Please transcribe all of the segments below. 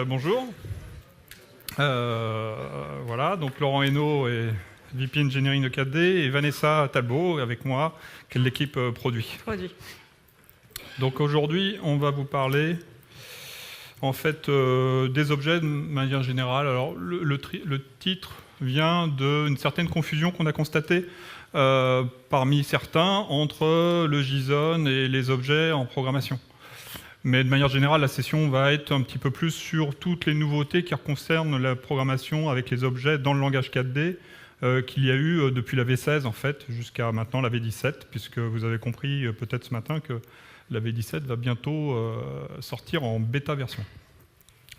Bonjour. Voilà, donc Laurent Hainaut est VP Engineering de 4D et Vanessa Talbot avec moi, qui est de l'équipe produit. Donc aujourd'hui, on va vous parler en fait des objets de manière générale. Alors le titre vient d'une certaine confusion qu'on a constatée parmi certains entre le JSON et les objets en programmation. Mais de manière générale, la session va être un petit peu plus sur toutes les nouveautés qui concernent la programmation avec les objets dans le langage 4D qu'il y a eu depuis la V16 en fait, jusqu'à maintenant la V17, puisque vous avez compris peut-être ce matin que la V17 va bientôt sortir en bêta version.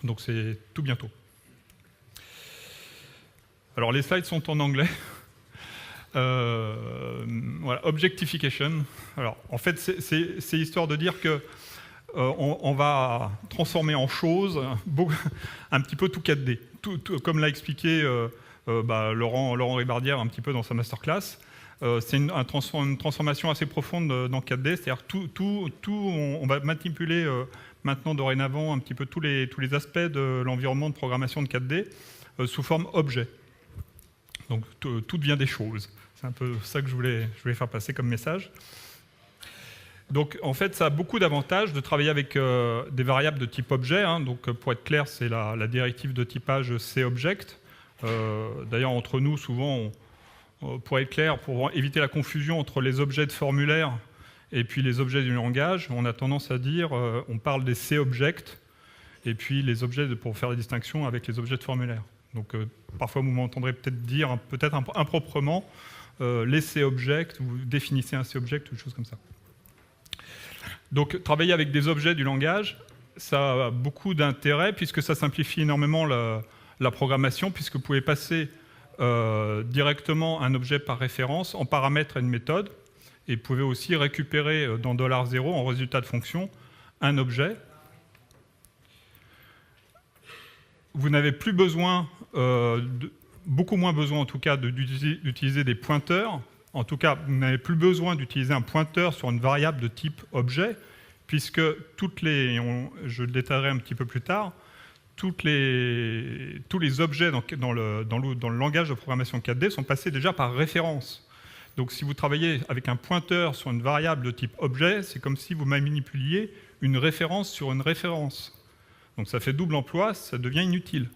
Donc c'est tout bientôt. Alors les slides sont en anglais. Voilà, objectification. Alors en fait, c'est histoire de dire que on va transformer en choses un petit peu tout 4D. Comme l'a expliqué Laurent Ribardière un petit peu dans sa masterclass, c'est une transformation assez profonde dans 4D, c'est-à-dire on va manipuler maintenant dorénavant un petit peu tous les aspects de l'environnement de programmation de 4D sous forme objet. Donc tout devient des choses. C'est un peu ça que je voulais faire passer comme message. Donc, en fait, ça a beaucoup d'avantages de travailler avec des variables de type objet. Donc, pour être clair, c'est la directive de typage C-Object. D'ailleurs, entre nous, souvent, pour être clair, pour éviter la confusion entre les objets de formulaire et puis les objets du langage, on a tendance à dire, on parle des C-Object, et puis les objets, pour faire la distinction avec les objets de formulaire. Donc, parfois, vous m'entendrez peut-être dire, peut-être improprement, les C-Object, vous définissez un C-Object ou des choses comme ça. Donc, travailler avec des objets du langage, ça a beaucoup d'intérêt puisque ça simplifie énormément la programmation, puisque vous pouvez passer directement un objet par référence en paramètre à une méthode, et vous pouvez aussi récupérer dans $0 en résultat de fonction un objet. Vous n'avez plus besoin, beaucoup moins besoin en tout cas, d'utiliser des pointeurs. En tout cas, vous n'avez plus besoin d'utiliser un pointeur sur une variable de type objet, puisque je le détaillerai un petit peu plus tard, tous les objets dans le langage de programmation 4D sont passés déjà par référence. Donc si vous travaillez avec un pointeur sur une variable de type objet, c'est comme si vous manipuliez une référence sur une référence. Donc ça fait double emploi, ça devient inutile.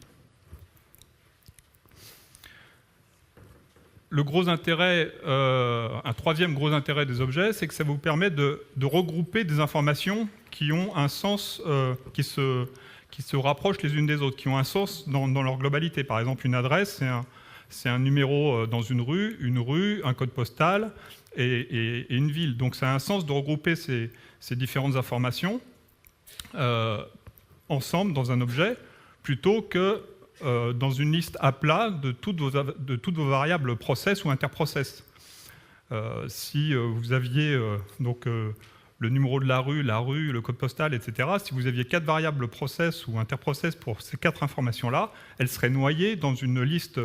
Le gros intérêt, un troisième gros intérêt des objets, c'est que ça vous permet de regrouper des informations qui ont un sens, qui se rapprochent les unes des autres, qui ont un sens dans leur globalité. Par exemple, une adresse, c'est un numéro dans une rue, un code postal et une ville. Donc ça a un sens de regrouper ces différentes informations ensemble dans un objet, plutôt que dans une liste à plat de toutes vos variables process ou interprocess. Si vous aviez le numéro de la rue, le code postal, etc., si vous aviez 4 variables process ou interprocess pour ces 4 informations-là, elles seraient noyées dans une liste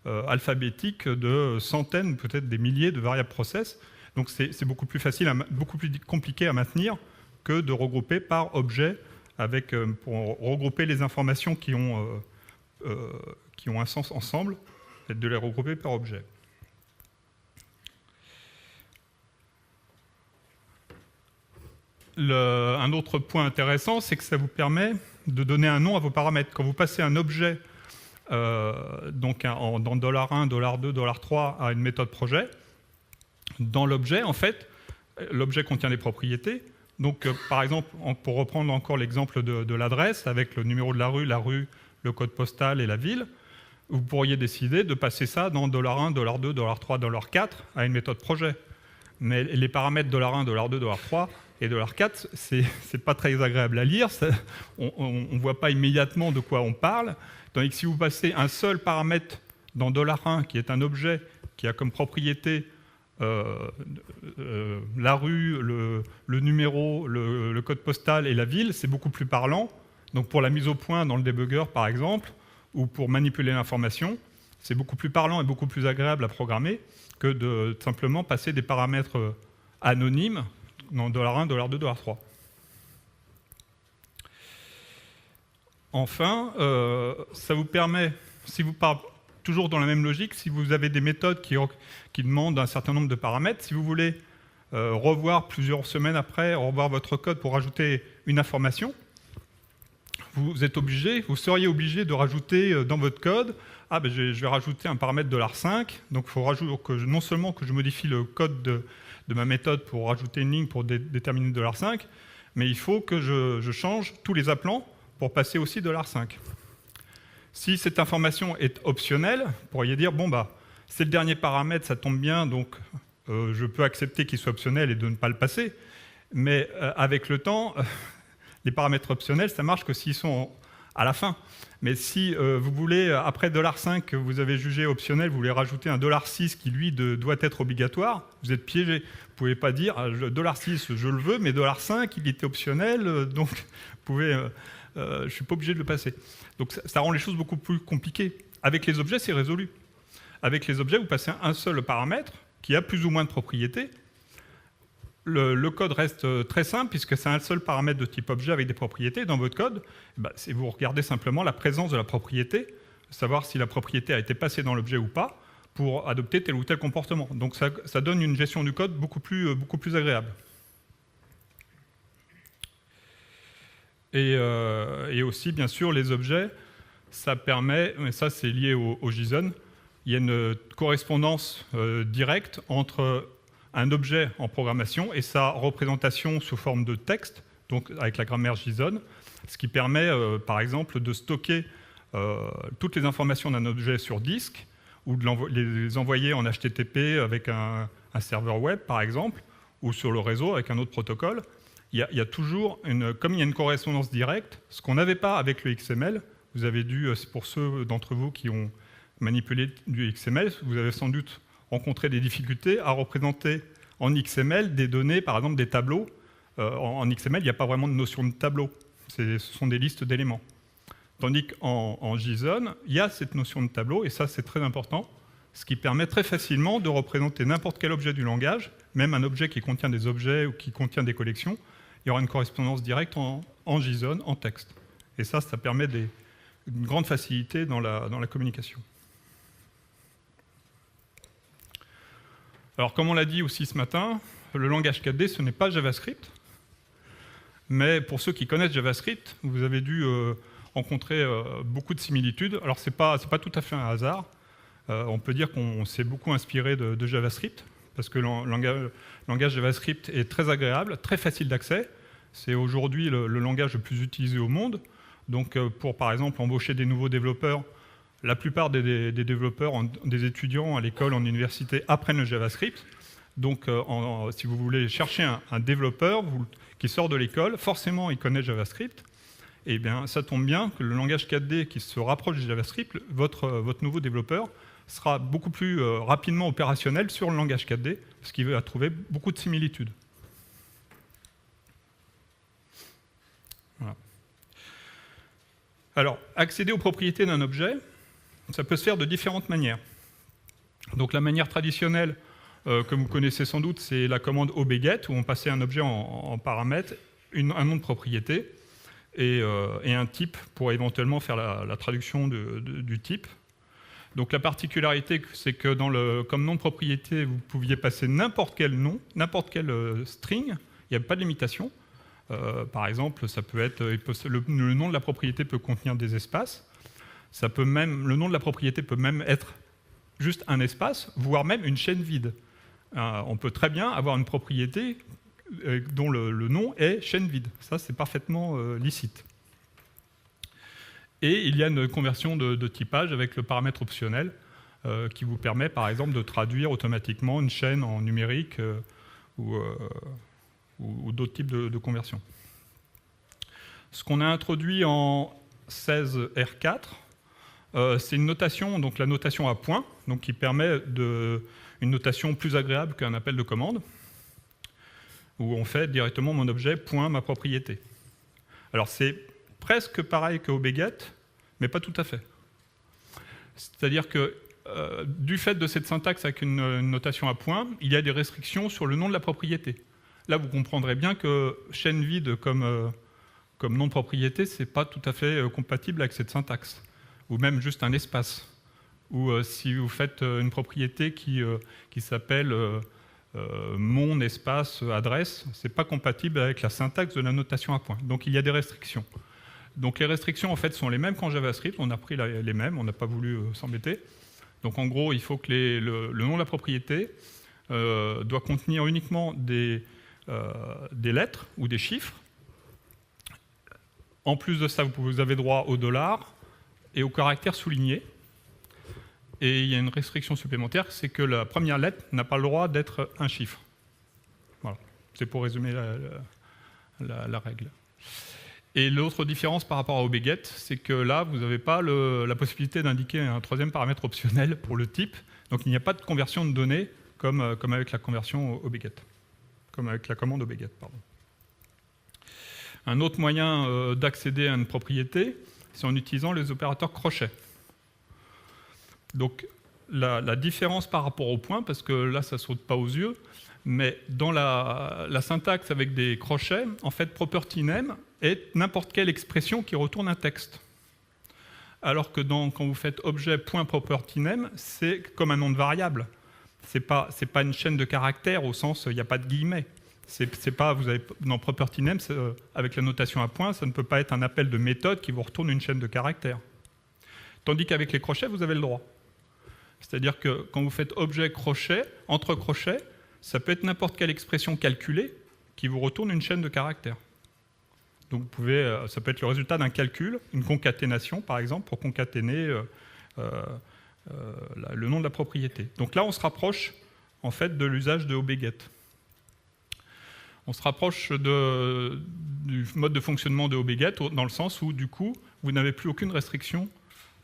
alphabétique de centaines, peut-être des milliers de variables process. Donc c'est beaucoup plus facile, beaucoup plus compliqué à maintenir que de regrouper par objet, pour regrouper les informations qui ont un sens ensemble, et de les regrouper par objet. Un autre point intéressant, c'est que ça vous permet de donner un nom à vos paramètres. Quand vous passez un objet dans $1, $2, $3 à une méthode projet, dans l'objet, en fait, l'objet contient des propriétés. Donc, par exemple, pour reprendre encore l'exemple de l'adresse, avec le numéro de la rue, le code postal et la ville, vous pourriez décider de passer ça dans $1, $2, $3, $4 à une méthode projet. Mais les paramètres $1, $2, $3 et $4, c'est pas très agréable à lire, on ne voit pas immédiatement de quoi on parle, tandis que si vous passez un seul paramètre dans $1, qui est un objet qui a comme propriété la rue, le numéro, le code postal et la ville, c'est beaucoup plus parlant. Donc pour la mise au point dans le débugger, par exemple, ou pour manipuler l'information, c'est beaucoup plus parlant et beaucoup plus agréable à programmer que de simplement passer des paramètres anonymes dans $1, $2, $3. enfin, ça vous permet, si vous parlez toujours dans la même logique, si vous avez des méthodes qui demandent un certain nombre de paramètres, si vous voulez revoir plusieurs semaines après, revoir votre code pour rajouter une information, vous seriez obligé de rajouter dans votre code, je vais rajouter un paramètre $5, donc il faut non seulement que je modifie le code de ma méthode pour rajouter une ligne pour déterminer $5, mais il faut que je change tous les appelants pour passer aussi $5. Si cette information est optionnelle, vous pourriez dire, c'est le dernier paramètre, ça tombe bien, donc je peux accepter qu'il soit optionnel et de ne pas le passer, mais avec le temps, les paramètres optionnels, ça marche que s'ils sont à la fin. Mais si vous voulez, après $5 que vous avez jugé optionnel, vous voulez rajouter un $6 qui, lui, doit être obligatoire, vous êtes piégé. Vous ne pouvez pas dire $6, je le veux, mais $5, il était optionnel, donc je ne suis pas obligé de le passer. Donc ça rend les choses beaucoup plus compliquées. Avec les objets, c'est résolu. Avec les objets, vous passez un seul paramètre qui a plus ou moins de propriétés. Le code reste très simple puisque c'est un seul paramètre de type objet avec des propriétés. Dans votre code, vous regardez simplement la présence de la propriété, savoir si la propriété a été passée dans l'objet ou pas, pour adopter tel ou tel comportement. Donc ça donne une gestion du code beaucoup plus agréable. Et aussi, bien sûr, les objets, ça permet, mais ça c'est lié au JSON, il y a une correspondance directe entre un objet en programmation et sa représentation sous forme de texte, donc avec la grammaire JSON, ce qui permet, par exemple, de stocker toutes les informations d'un objet sur disque ou de les envoyer en HTTP avec un serveur web, par exemple, ou sur le réseau avec un autre protocole. Il y a toujours, comme il y a une correspondance directe, ce qu'on n'avait pas avec le XML, vous avez dû, pour ceux d'entre vous qui ont manipulé du XML, vous avez sans doute rencontrer des difficultés à représenter en XML des données, par exemple des tableaux. En XML, il n'y a pas vraiment de notion de tableau. Ce sont des listes d'éléments. Tandis qu'en JSON, il y a cette notion de tableau, et ça, c'est très important, ce qui permet très facilement de représenter n'importe quel objet du langage, même un objet qui contient des objets ou qui contient des collections. Il y aura une correspondance directe en JSON, en texte. Et ça permet une grande facilité dans la communication. Alors, comme on l'a dit aussi ce matin, le langage 4D, ce n'est pas JavaScript. Mais pour ceux qui connaissent JavaScript, vous avez dû rencontrer beaucoup de similitudes. Alors, ce n'est pas tout à fait un hasard. On peut dire qu'on s'est beaucoup inspiré de JavaScript, parce que le langage JavaScript est très agréable, très facile d'accès. C'est aujourd'hui le langage le plus utilisé au monde. Donc, pour, par exemple, embaucher des nouveaux développeurs, la plupart des développeurs, des étudiants à l'école, en université, apprennent le JavaScript. Donc, si vous voulez chercher un développeur qui sort de l'école, forcément, il connaît JavaScript. Et bien, ça tombe bien que le langage 4D qui se rapproche du JavaScript, votre nouveau développeur sera beaucoup plus rapidement opérationnel sur le langage 4D, ce qui va trouver beaucoup de similitudes. Voilà. Alors, accéder aux propriétés d'un objet, ça peut se faire de différentes manières. Donc la manière traditionnelle, que vous connaissez sans doute, c'est la commande obget, où on passait un objet en paramètre, un nom de propriété, et un type pour éventuellement faire la traduction du type. Donc la particularité, c'est que comme nom de propriété, vous pouviez passer n'importe quel nom, n'importe quel string, il n'y a pas de limitation. Par exemple, ça peut être, le nom de la propriété peut contenir des espaces. Le nom de la propriété peut même être juste un espace, voire même une chaîne vide. On peut très bien avoir une propriété dont le nom est chaîne vide. Ça, c'est parfaitement licite. Et il y a une conversion de typage avec le paramètre optionnel qui vous permet, par exemple, de traduire automatiquement une chaîne en numérique ou d'autres types de conversions. Ce qu'on a introduit en 16R4, c'est une notation, donc la notation à points, donc qui permet une notation plus agréable qu'un appel de commande, où on fait directement mon objet point ma propriété. Alors c'est presque pareil que obget, mais pas tout à fait. C'est-à-dire que du fait de cette syntaxe avec une notation à points, il y a des restrictions sur le nom de la propriété. Là, vous comprendrez bien que chaîne vide comme comme nom de propriété, ce n'est pas tout à fait compatible avec cette syntaxe. Ou même juste un espace. Ou si vous faites une propriété qui s'appelle mon espace adresse, ce n'est pas compatible avec la syntaxe de la notation à point. Donc il y a des restrictions. Donc les restrictions en fait sont les mêmes qu'en JavaScript, on a pris les mêmes, on n'a pas voulu s'embêter. Donc en gros, il faut que le nom de la propriété doit contenir uniquement des lettres ou des chiffres. En plus de ça, vous avez droit au dollar et au caractère souligné. Et il y a une restriction supplémentaire, c'est que la première lettre n'a pas le droit d'être un chiffre. Voilà, c'est pour résumer la règle. Et l'autre différence par rapport à OBGET, c'est que là, vous n'avez pas la possibilité d'indiquer un troisième paramètre optionnel pour le type. Donc il n'y a pas de conversion de données comme avec la conversion OBGET, comme avec la commande OBGET, pardon. Un autre moyen d'accéder à une propriété, c'est en utilisant les opérateurs crochet. Donc la différence par rapport au point, parce que là ça ne saute pas aux yeux, mais dans la syntaxe avec des crochets, en fait property name est n'importe quelle expression qui retourne un texte. Alors que quand vous faites objet.property name, c'est comme un nom de variable. C'est pas une chaîne de caractères au sens il n'y a pas de guillemets. C'est pas, vous avez, dans property name, avec la notation à point, ça ne peut pas être un appel de méthode qui vous retourne une chaîne de caractères. Tandis qu'avec les crochets, vous avez le droit. C'est-à-dire que quand vous faites objet crochet, entre crochets, ça peut être n'importe quelle expression calculée qui vous retourne une chaîne de caractères. Donc vous pouvez, ça peut être le résultat d'un calcul, une concaténation par exemple, pour concaténer le nom de la propriété. Donc là, on se rapproche en fait de l'usage de OBGET. On se rapproche du mode de fonctionnement de OBGET dans le sens où, du coup, vous n'avez plus aucune restriction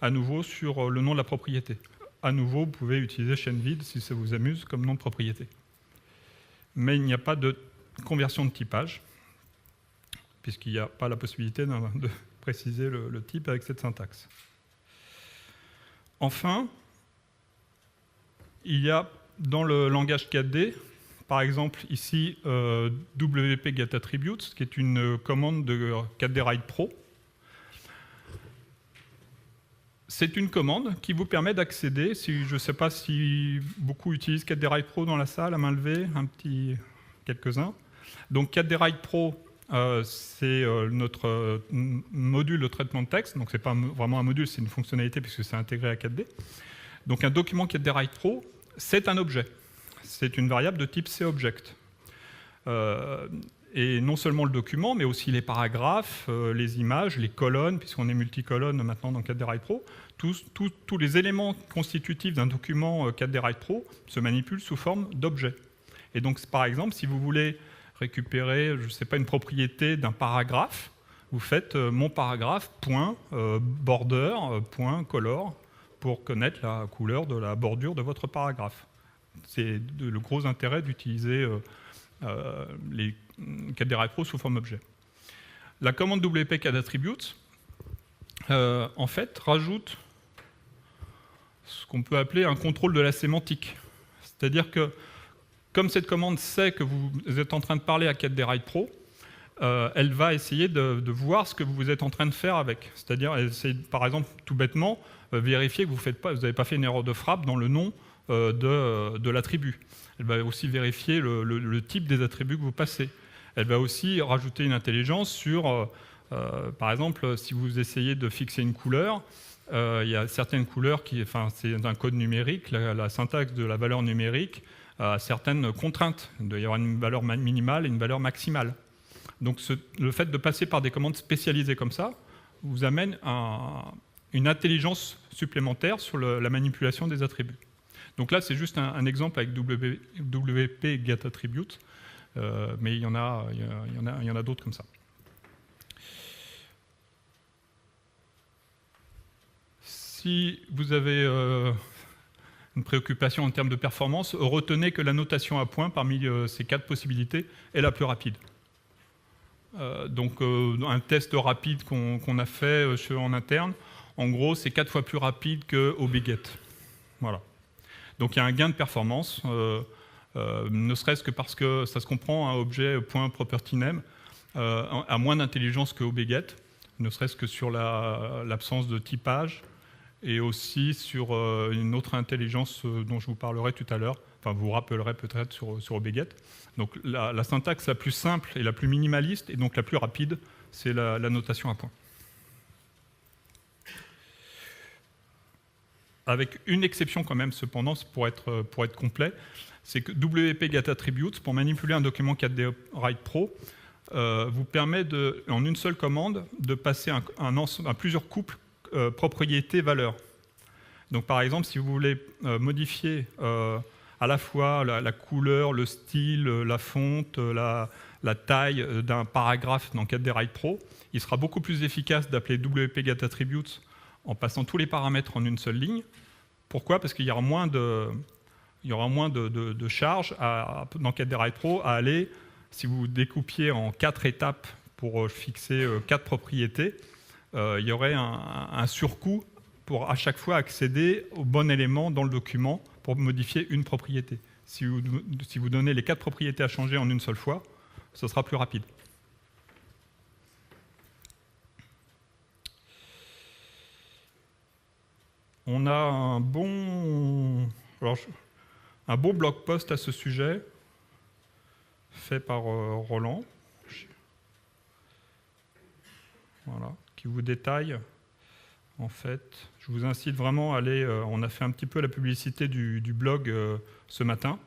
à nouveau sur le nom de la propriété. À nouveau, vous pouvez utiliser chaîne vide si ça vous amuse comme nom de propriété. Mais il n'y a pas de conversion de typage, puisqu'il n'y a pas la possibilité de préciser le type avec cette syntaxe. Enfin, il y a dans le langage 4D, par exemple ici WP getAttributes, qui est une commande de 4D Write Pro. C'est une commande qui vous permet d'accéder, je ne sais pas si beaucoup utilisent 4D Write Pro dans la salle, à main levée, quelques-uns. Donc 4D Write Pro, c'est notre module de traitement de texte, donc ce n'est pas vraiment un module, c'est une fonctionnalité puisque c'est intégré à 4D. Donc un document 4D Write Pro, c'est un objet. C'est une variable de type CObject. Et non seulement le document, mais aussi les paragraphes, les images, les colonnes, puisqu'on est multicolonne maintenant dans 4D Write Pro, tous les éléments constitutifs d'un document 4D Write Pro se manipulent sous forme d'objets. Et donc, par exemple, si vous voulez récupérer, je ne sais pas, une propriété d'un paragraphe, vous faites mon paragraphe, border, color, pour connaître la couleur de la bordure de votre paragraphe. C'est le gros intérêt d'utiliser les 4D Write Pro sous forme objet. La commande WP getAttributes, en fait, rajoute ce qu'on peut appeler un contrôle de la sémantique. C'est-à-dire que, comme cette commande sait que vous êtes en train de parler à 4D Write Pro, elle va essayer de voir ce que vous êtes en train de faire avec. C'est-à-dire, elle essaie, par exemple, tout bêtement, vérifier que vous n'avez pas fait une erreur de frappe dans le nom de l'attribut. Elle va aussi vérifier le type des attributs que vous passez. Elle va aussi rajouter une intelligence sur, par exemple, si vous essayez de fixer une couleur, il y a certaines couleurs c'est un code numérique, la syntaxe de la valeur numérique a certaines contraintes. Il doit y avoir une valeur minimale et une valeur maximale. Donc le fait de passer par des commandes spécialisées comme ça vous amène une intelligence supplémentaire sur la manipulation des attributs. Donc là, c'est juste un exemple avec WP getAttributes, mais il y en a d'autres comme ça. Si vous avez une préoccupation en termes de performance, retenez que la notation à point, parmi ces 4 possibilités, est la plus rapide. Donc un test rapide qu'on a fait en interne, en gros, c'est 4 fois plus rapide que OBGET. Voilà. Donc il y a un gain de performance, ne serait-ce que parce que ça se comprend, un objet .property name. a moins d'intelligence que OBGet, ne serait-ce que sur l'absence de typage, et aussi sur une autre intelligence dont je vous parlerai tout à l'heure, enfin vous vous rappellerez peut-être sur OBGet. Donc la syntaxe la plus simple et la plus minimaliste, et donc la plus rapide, c'est la notation à points. Avec une exception quand même, cependant, pour être complet, c'est que WP GetAttributes, pour manipuler un document 4D Write Pro, vous permet, en une seule commande, de passer à plusieurs couples propriétés-valeurs. Donc par exemple, si vous voulez modifier à la fois la couleur, le style, la fonte, la taille d'un paragraphe dans 4D Write Pro, il sera beaucoup plus efficace d'appeler WP GetAttributes en passant tous les paramètres en une seule ligne. Pourquoi? Parce qu'il y aura moins de charge dans 4D Write Pro à aller, si vous découpiez en 4 étapes pour fixer 4 propriétés, il y aurait un surcoût pour à chaque fois accéder au bon élément dans le document pour modifier une propriété. Si vous donnez les 4 propriétés à changer en une seule fois, ce sera plus rapide. On a un bon blog post à ce sujet, fait par Roland, voilà, qui vous détaille. En fait, je vous incite vraiment à aller. On a fait un petit peu la publicité du blog ce matin.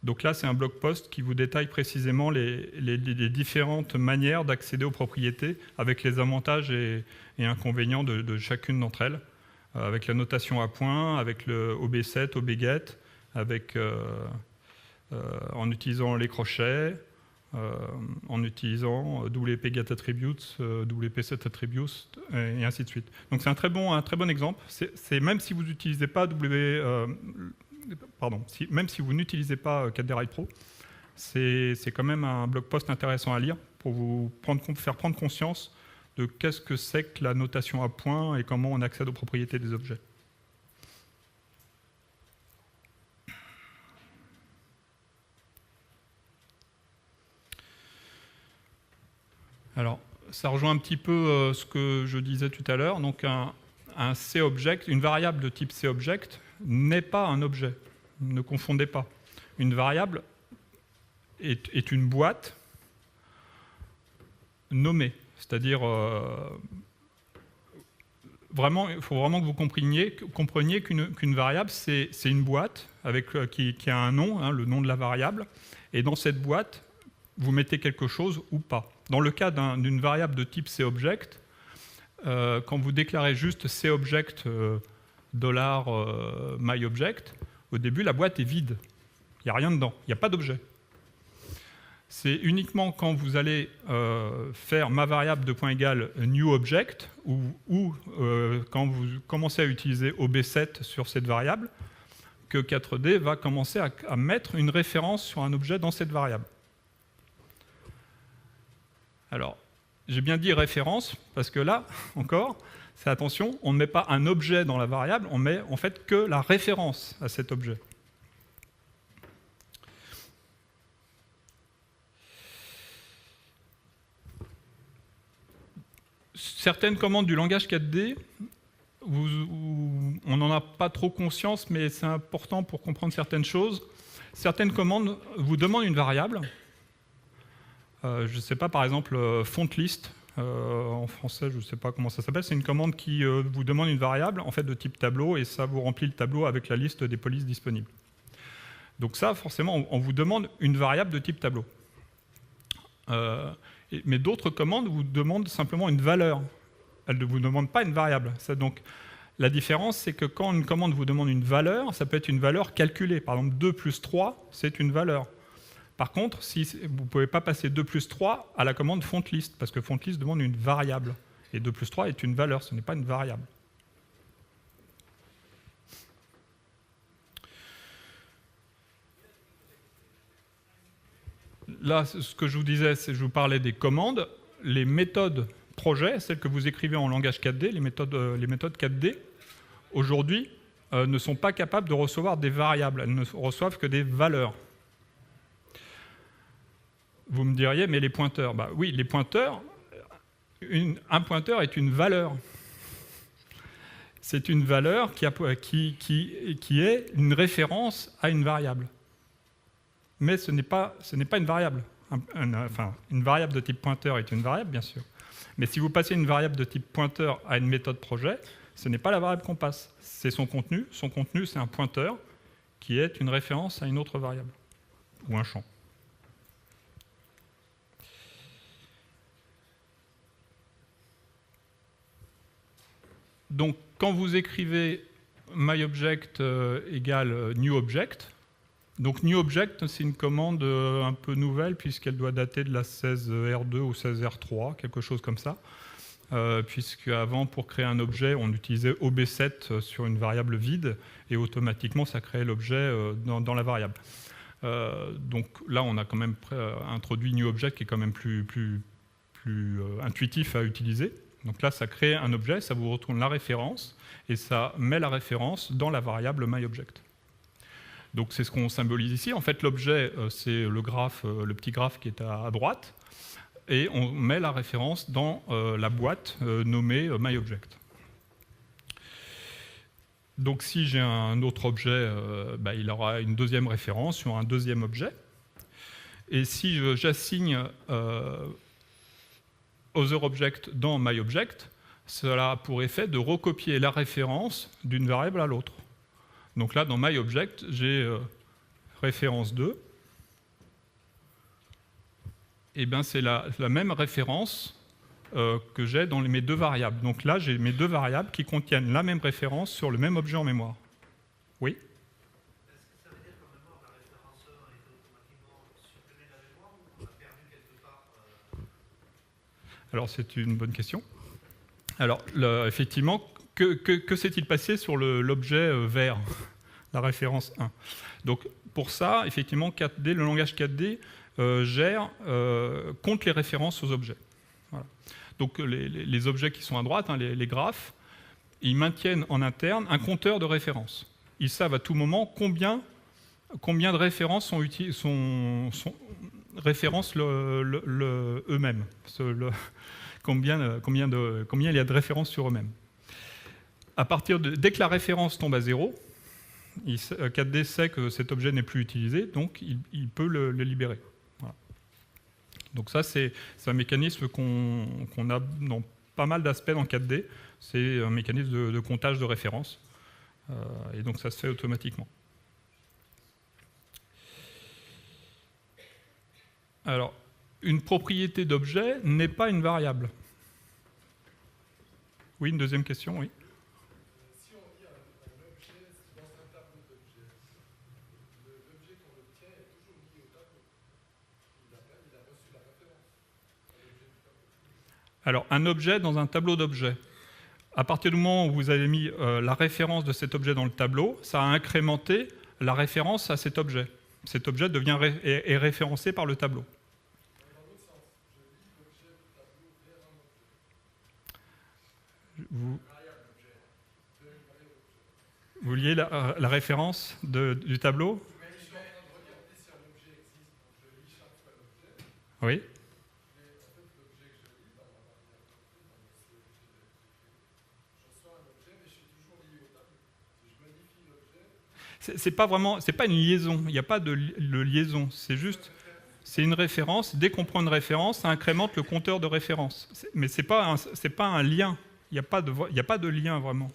Donc là, c'est un blog post qui vous détaille précisément les différentes manières d'accéder aux propriétés, avec les avantages et inconvénients de chacune d'entre elles, avec la notation à points, avec le OB7, OBGet, en utilisant les crochets, en utilisant WP GetAttributes, WP SetAttributes, et ainsi de suite. Donc c'est un très bon exemple. Même si vous n'utilisez pas même si vous n'utilisez pas 4D Write Pro, c'est quand même un blog post intéressant à lire pour vous faire prendre conscience de qu'est-ce que c'est que la notation à points et comment on accède aux propriétés des objets. Alors, ça rejoint un petit peu ce que je disais tout à l'heure. Donc, un C-object, une variable de type C-object n'est pas un objet. Ne confondez pas. Une variable est une boîte nommée. C'est-à-dire, il faut vraiment que vous compreniez qu'une variable, c'est une boîte qui a un nom, hein, le nom de la variable. Et dans cette boîte, vous mettez quelque chose ou pas. Dans le cas d'une variable de type CObject, quand vous déclarez juste CObject $myObject, au début, la boîte est vide. Il n'y a rien dedans, il n'y a pas d'objet. C'est uniquement quand vous allez faire ma variable de point égal newObject ou quand vous commencez à utiliser OB7 sur cette variable que 4D va commencer à mettre une référence sur un objet dans cette variable. Alors, j'ai bien dit référence, parce que là, encore, c'est attention, on ne met pas un objet dans la variable, on met en fait que la référence à cet objet. Certaines commandes du langage 4D, on n'en a pas trop conscience, mais c'est important pour comprendre certaines choses. Certaines commandes vous demandent une variable. Je ne sais pas, par exemple, FontList, en français, je ne sais pas comment ça s'appelle, c'est une commande qui vous demande une variable en fait, de type tableau, et ça vous remplit le tableau avec la liste des polices disponibles. Donc ça, forcément, on vous demande une variable de type tableau. Mais d'autres commandes vous demandent simplement une valeur. Elles ne vous demandent pas une variable. Donc, la différence, c'est que quand une commande vous demande une valeur, ça peut être une valeur calculée. Par exemple, 2 plus 3, c'est une valeur. Par contre, vous ne pouvez pas passer 2 plus 3 à la commande FontList, parce que FontList demande une variable. Et 2 plus 3 est une valeur, ce n'est pas une variable. Là, ce que je vous disais, c'est que je vous parlais des commandes. Les méthodes projet, celles que vous écrivez en langage 4D, les méthodes 4D, aujourd'hui, ne sont pas capables de recevoir des variables. Elles ne reçoivent que des valeurs. Vous me diriez, mais les pointeurs, bah oui, les pointeurs, un pointeur est une valeur. C'est une valeur qui est une référence à une variable. Mais ce n'est pas une variable. Enfin, une variable de type pointeur est une variable, bien sûr. Mais si vous passez une variable de type pointeur à une méthode projet, ce n'est pas la variable qu'on passe, c'est son contenu. Son contenu, c'est un pointeur qui est une référence à une autre variable, ou un champ. Donc, quand vous écrivez myObject égale newObject, donc newObject, c'est une commande un peu nouvelle puisqu'elle doit dater de la 16R2 ou 16R3, quelque chose comme ça. Puisque avant, pour créer un objet, on utilisait OB7 sur une variable vide et automatiquement, ça créait l'objet dans la variable. Donc là, on a quand même introduit newObject qui est quand même plus intuitif à utiliser. Donc là, ça crée un objet, ça vous retourne la référence, et ça met la référence dans la variable myObject. Donc c'est ce qu'on symbolise ici. En fait, l'objet, c'est le graphe, le petit graphe qui est à droite, et on met la référence dans la boîte nommée myObject. Donc si j'ai un autre objet, il aura une deuxième référence sur un deuxième objet. Et si j'assigne OtherObject dans myObject, cela a pour effet de recopier la référence d'une variable à l'autre. Donc là, dans myObject, j'ai référence 2. Et bien c'est la même référence que j'ai dans mes deux variables. Donc là, j'ai mes deux variables qui contiennent la même référence sur le même objet en mémoire. Oui ? Est-ce que ça veut dire qu'en mémoire, la référenceur est automatiquement supprimé de la mémoire ou on l'a perdu quelque part Alors c'est une bonne question. Alors effectivement, que s'est-il passé sur l'objet vert, la référence 1 ? Donc pour ça, effectivement, 4D, le langage 4D compte les références aux objets. Voilà. Donc les objets qui sont à droite, hein, les graphes, ils maintiennent en interne un compteur de références. Ils savent à tout moment combien de références référencent eux-mêmes. Combien il y a de références sur eux-mêmes. Dès que la référence tombe à 0, 4D sait que cet objet n'est plus utilisé, donc il peut le libérer. Voilà. Donc ça, c'est un mécanisme qu'on a dans pas mal d'aspects dans 4D. C'est un mécanisme de comptage de références. Et donc ça se fait automatiquement. Alors, une propriété d'objet n'est pas une variable. Oui, une deuxième question, oui. Si on lit un objet dans un tableau d'objets, l'objet qu'on obtient est toujours lié au tableau. Il a reçu la référence à l'objet du tableau. Alors, un objet dans un tableau d'objets. À partir du moment où vous avez mis la référence de cet objet dans le tableau, ça a incrémenté la référence à cet objet. Cet objet est référencé par le tableau. Dans l'autre sens, je lis l'objet du tableau vers un objet. Vous liez la référence du tableau ? Mais je suis en train de regarder si un objet existe, donc je lis chaque fois l'objet. Oui. Mais en fait, l'objet que je lis, dans ma variable je reçois un objet, mais je suis toujours lié au tableau. Si je modifie l'objet. C'est pas une liaison. Il n'y a pas de liaison. C'est juste. C'est une référence. Dès qu'on prend une référence, ça incrémente le compteur de référence. Mais c'est pas un lien. Il n'y a pas de lien vraiment.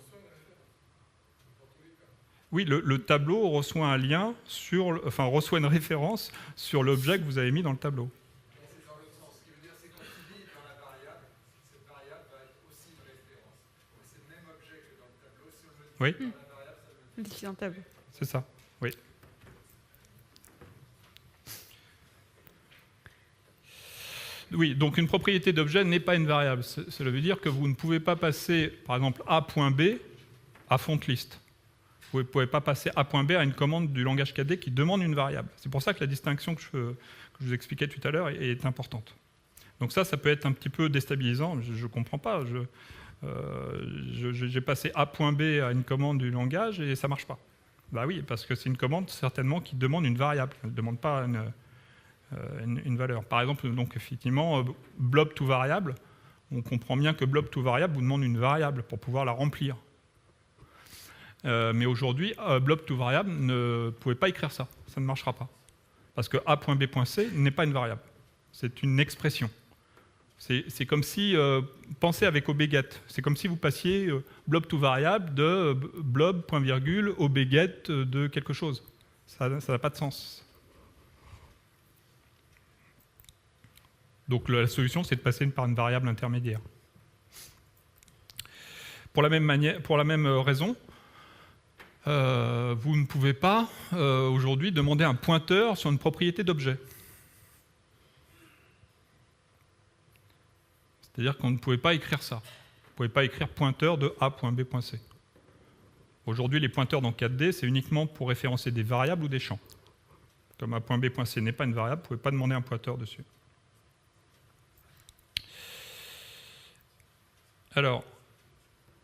Oui, le tableau reçoit un lien reçoit une référence sur l'objet que vous avez mis dans le tableau. C'est dans l'autre sens. Ce qui veut dire, c'est quand tu lis dans la variable, cette variable va être aussi une référence. Donc c'est le même objet que dans le tableau. Si on le modifie dans la variable, ça le modifie dans le tableau. C'est ça, oui. Oui, donc une propriété d'objet n'est pas une variable. Cela veut dire que vous ne pouvez pas passer, par exemple, A.B à FontList. Vous ne pouvez pas passer A.B à une commande du langage 4D qui demande une variable. C'est pour ça que la distinction que je vous expliquais tout à l'heure est importante. Donc ça peut être un petit peu déstabilisant. Je ne comprends pas. J'ai passé A.B à une commande du langage et ça ne marche pas. Bah oui, parce que c'est une commande certainement qui demande une variable. Elle ne demande pas une valeur. Par exemple, donc effectivement, blob to variable, on comprend bien que blob to variable vous demande une variable pour pouvoir la remplir. Mais aujourd'hui, blob to variable, ne pouvez pas écrire ça. Ça ne marchera pas. Parce que a.b.c n'est pas une variable. C'est une expression. C'est comme si, pensez avec obget, c'est comme si vous passiez blob to variable de blob, point virgule, obget de quelque chose. Ça n'a pas de sens. Donc la solution, c'est de passer par une variable intermédiaire. Pour la même raison, vous ne pouvez pas aujourd'hui demander un pointeur sur une propriété d'objet. C'est-à-dire qu'on ne pouvait pas écrire ça. Vous ne pouvez pas écrire pointeur de a.b.c. Aujourd'hui, les pointeurs dans 4D, c'est uniquement pour référencer des variables ou des champs. Comme a.b.c n'est pas une variable, vous ne pouvez pas demander un pointeur dessus. Alors,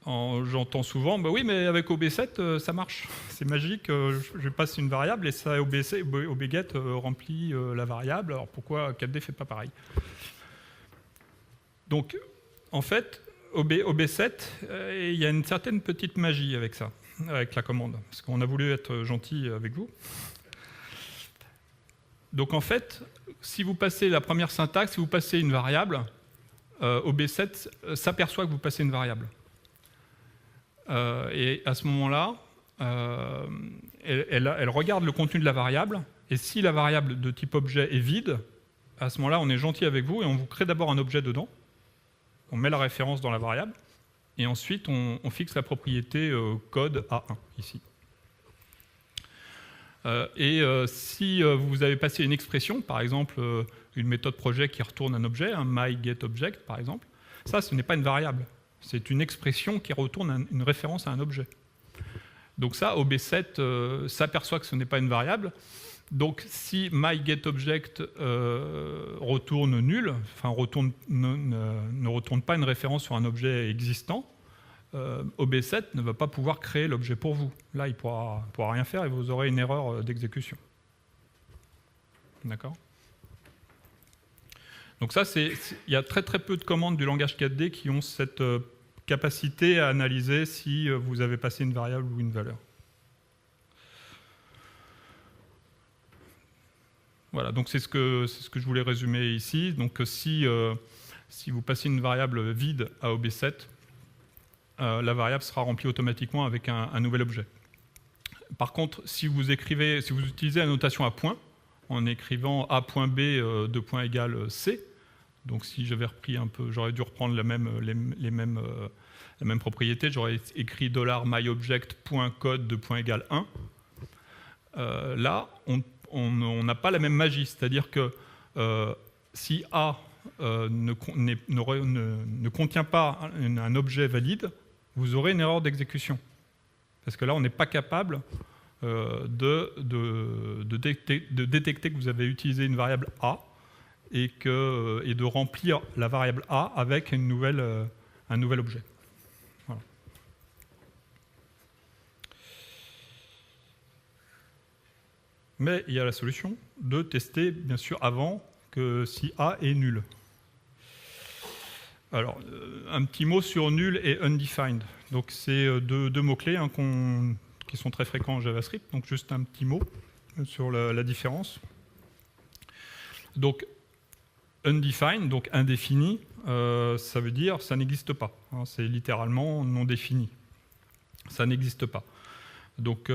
j'entends souvent, bah oui, mais avec OB7, ça marche. C'est magique, je passe une variable et ça, obget remplit la variable. Alors pourquoi 4D ne fait pas pareil? Donc, en fait, OB7, il y a une certaine petite magie avec ça, avec la commande, parce qu'on a voulu être gentil avec vous. Donc, en fait, si vous passez la première syntaxe, si vous passez une variable, OB7 s'aperçoit que vous passez une variable. Et à ce moment-là, elle regarde le contenu de la variable, et si la variable de type objet est vide, à ce moment-là, on est gentil avec vous et on vous crée d'abord un objet dedans. On met la référence dans la variable, et ensuite on fixe la propriété code A1, ici. Si vous avez passé une expression, par exemple une méthode projet qui retourne un objet, un myGetObject par exemple, ça ce n'est pas une variable, c'est une expression qui retourne une référence à un objet. Donc ça, OB7 s'aperçoit que ce n'est pas une variable. Donc si myGetObject retourne nul, enfin ne retourne pas une référence sur un objet existant, OB7 ne va pas pouvoir créer l'objet pour vous. Là, il ne pourra rien faire et vous aurez une erreur d'exécution. D'accord? Donc ça, il y a très très peu de commandes du langage 4D qui ont cette capacité à analyser si vous avez passé une variable ou une valeur. Voilà, donc c'est ce que je voulais résumer ici. Donc si vous passez une variable vide à OB7, la variable sera remplie automatiquement avec un nouvel objet. Par contre, si vous utilisez la notation à point, en écrivant a.b de point égal c, donc si j'avais repris un peu, j'aurais dû reprendre la même propriété, j'aurais écrit $myObject.code de point égal 1. Là, on n'a pas la même magie, c'est-à-dire que si A ne contient pas un objet valide, vous aurez une erreur d'exécution. Parce que là, on n'est pas capable de détecter que vous avez utilisé une variable A et de remplir la variable A avec un nouvel objet. Voilà. Mais il y a la solution de tester, bien sûr, avant que si A est nul. Alors, un petit mot sur nul et undefined. Donc, c'est deux mots-clés qui sont très fréquents en JavaScript. Donc, juste un petit mot sur la différence. Donc, undefined, donc indéfini, ça veut dire ça n'existe pas. Hein, c'est littéralement non défini. Ça n'existe pas. Donc,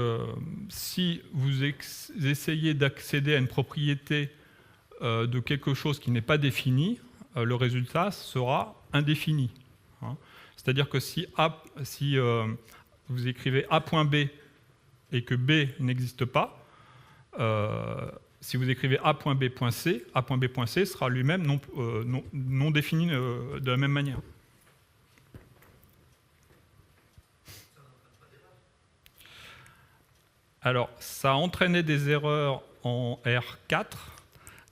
si vous essayez d'accéder à une propriété de quelque chose qui n'est pas défini, le résultat sera indéfini. Hein. C'est-à-dire que si vous écrivez A.B et que B n'existe pas, si vous écrivez A.B.C, A.B.C sera lui-même non défini de la même manière. Alors, ça a entraîné des erreurs en R4,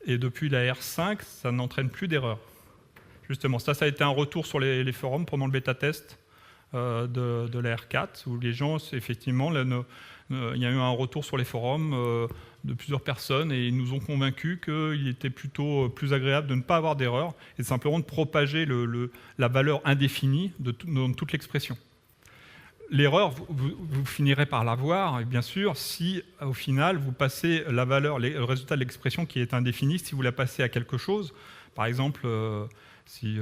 et depuis la R5, ça n'entraîne plus d'erreurs. Justement, ça a été un retour sur les forums pendant le bêta-test. de la R4, où les gens, effectivement, là, il y a eu un retour sur les forums de plusieurs personnes et ils nous ont convaincus qu'il était plutôt plus agréable de ne pas avoir d'erreur et simplement de propager la valeur indéfinie dans toute l'expression. L'erreur, vous finirez par l'avoir, bien sûr, si au final vous passez la valeur, le résultat de l'expression qui est indéfini, si vous la passez à quelque chose. Par exemple, si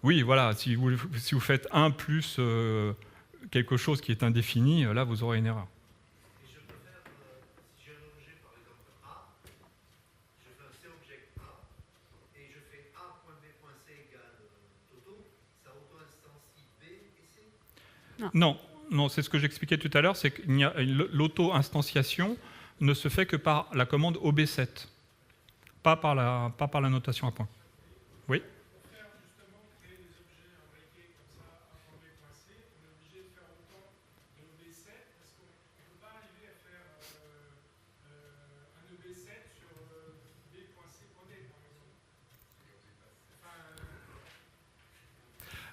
oui, voilà, si vous faites 1 plus quelque chose qui est indéfini, là, vous aurez une erreur. Et je peux faire, si j'ai un objet, par exemple A, je fais un C-object A, et je fais A.B.C égale Toto, ça auto-instancie B et C? Non, c'est ce que j'expliquais tout à l'heure, c'est que l'auto-instantiation ne se fait que par la commande OB7, pas par la notation à point. Oui.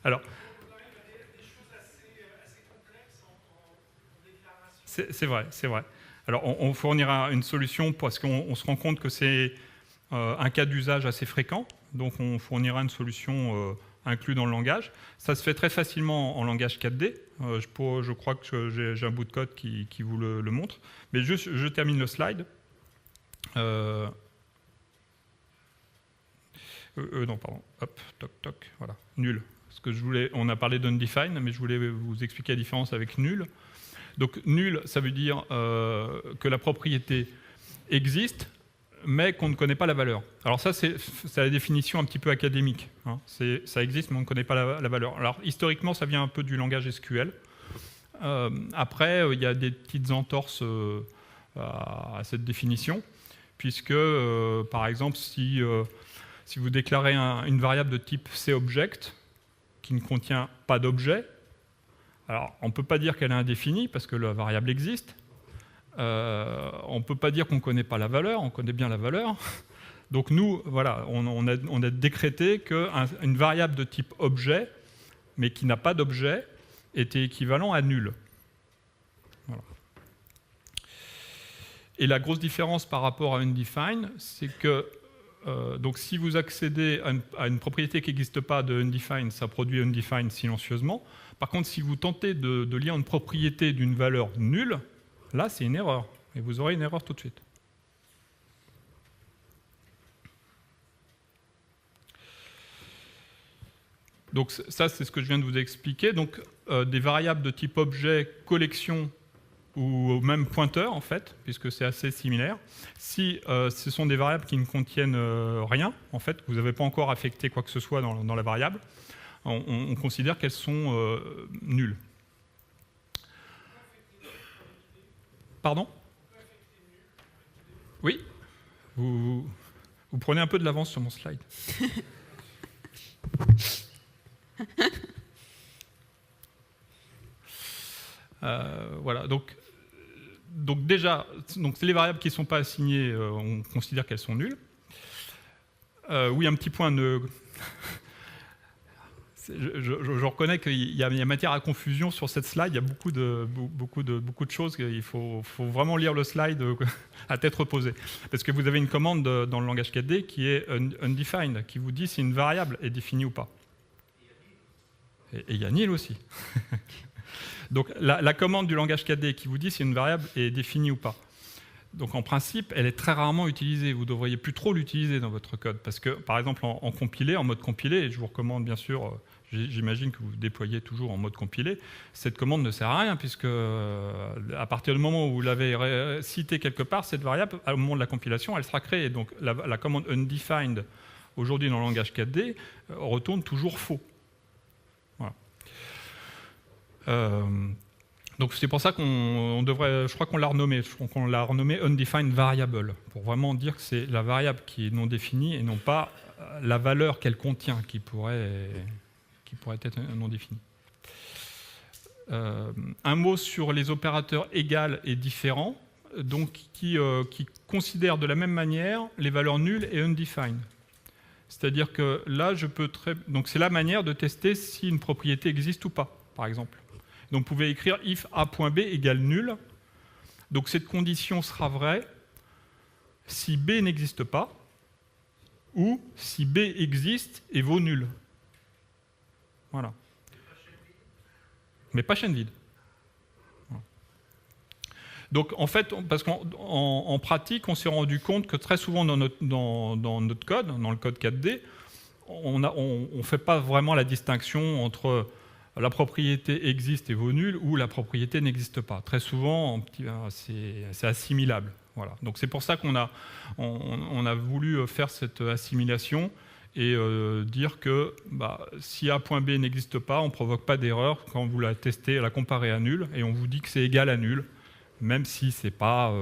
Alors, c'est vrai. Alors, on fournira une solution parce qu'on se rend compte que c'est un cas d'usage assez fréquent. Donc, on fournira une solution inclue dans le langage. Ça se fait très facilement en langage 4D. Je crois que j'ai un bout de code qui vous le montre. Mais juste, je termine le slide. Non, pardon. Hop, toc, voilà. Nul. On a parlé d'undefined, mais je voulais vous expliquer la différence avec nul. Donc nul, ça veut dire que la propriété existe, mais qu'on ne connaît pas la valeur. Alors ça, c'est la définition un petit peu académique. Hein. Ça existe, mais on ne connaît pas la valeur. Alors historiquement, ça vient un peu du langage SQL. Après, il y a des petites entorses à cette définition, puisque, par exemple, si vous déclarez une variable de type CObject, qui ne contient pas d'objet. Alors, on ne peut pas dire qu'elle est indéfinie, parce que la variable existe. On ne peut pas dire qu'on ne connaît pas la valeur, on connaît bien la valeur. Donc nous, voilà, on a décrété qu'une variable de type objet, mais qui n'a pas d'objet, était équivalent à nul. Voilà. Et la grosse différence par rapport à undefined, c'est que donc si vous accédez à une propriété qui n'existe pas de undefined, ça produit undefined silencieusement. Par contre, si vous tentez de lire une propriété d'une valeur nulle, là c'est une erreur. Et vous aurez une erreur tout de suite. Donc ça, c'est ce que je viens de vous expliquer. Donc des variables de type objet, collection, ou même pointeur, en fait, puisque c'est assez similaire. Si ce sont des variables qui ne contiennent rien, en fait, vous n'avez pas encore affecté quoi que ce soit dans la variable, on considère qu'elles sont nulles. Pardon? Oui? Vous prenez un peu de l'avance sur mon slide. Voilà, donc déjà, les variables qui ne sont pas assignées, on considère qu'elles sont nulles. Oui, un petit point de... je reconnais qu'il y a matière à confusion sur cette slide, il y a beaucoup de choses, il faut vraiment lire le slide à tête reposée. Parce que vous avez une commande dans le langage 4D qui est undefined, qui vous dit si une variable est définie ou pas. Et il y a nil aussi. Donc la commande du langage 4D qui vous dit si une variable est définie ou pas. Donc en principe, elle est très rarement utilisée. Vous ne devriez plus trop l'utiliser dans votre code. Parce que, par exemple, en compilé, en mode compilé, et je vous recommande bien sûr, j'imagine que vous déployez toujours en mode compilé, cette commande ne sert à rien, puisque à partir du moment où vous l'avez citée quelque part, cette variable, au moment de la compilation, elle sera créée. Donc la commande undefined, aujourd'hui dans le langage 4D, retourne toujours faux. Donc c'est pour ça qu'on devrait, je crois qu'on l'a renommé undefined variable, pour vraiment dire que c'est la variable qui est non définie et non pas la valeur qu'elle contient qui pourrait être non définie. Un mot sur les opérateurs égal et différent, donc qui considèrent de la même manière les valeurs nulles et undefined. C'est-à-dire que là, donc c'est la manière de tester si une propriété existe ou pas, par exemple. Donc vous pouvez écrire if a.b égale nul. Donc cette condition sera vraie si b n'existe pas ou si b existe et vaut nul. Voilà. Mais pas chaîne vide. Voilà. Donc en fait, parce qu'en pratique, on s'est rendu compte que très souvent dans notre code, dans le code 4D, on ne fait pas vraiment la distinction entre la propriété existe et vaut nul ou la propriété n'existe pas. Très souvent, c'est assimilable. Voilà. Donc c'est pour ça qu'on a voulu faire cette assimilation et dire que si A.B n'existe pas, on ne provoque pas d'erreur quand vous la testez, la comparez à nul, et on vous dit que c'est égal à nul, même si ce n'est pas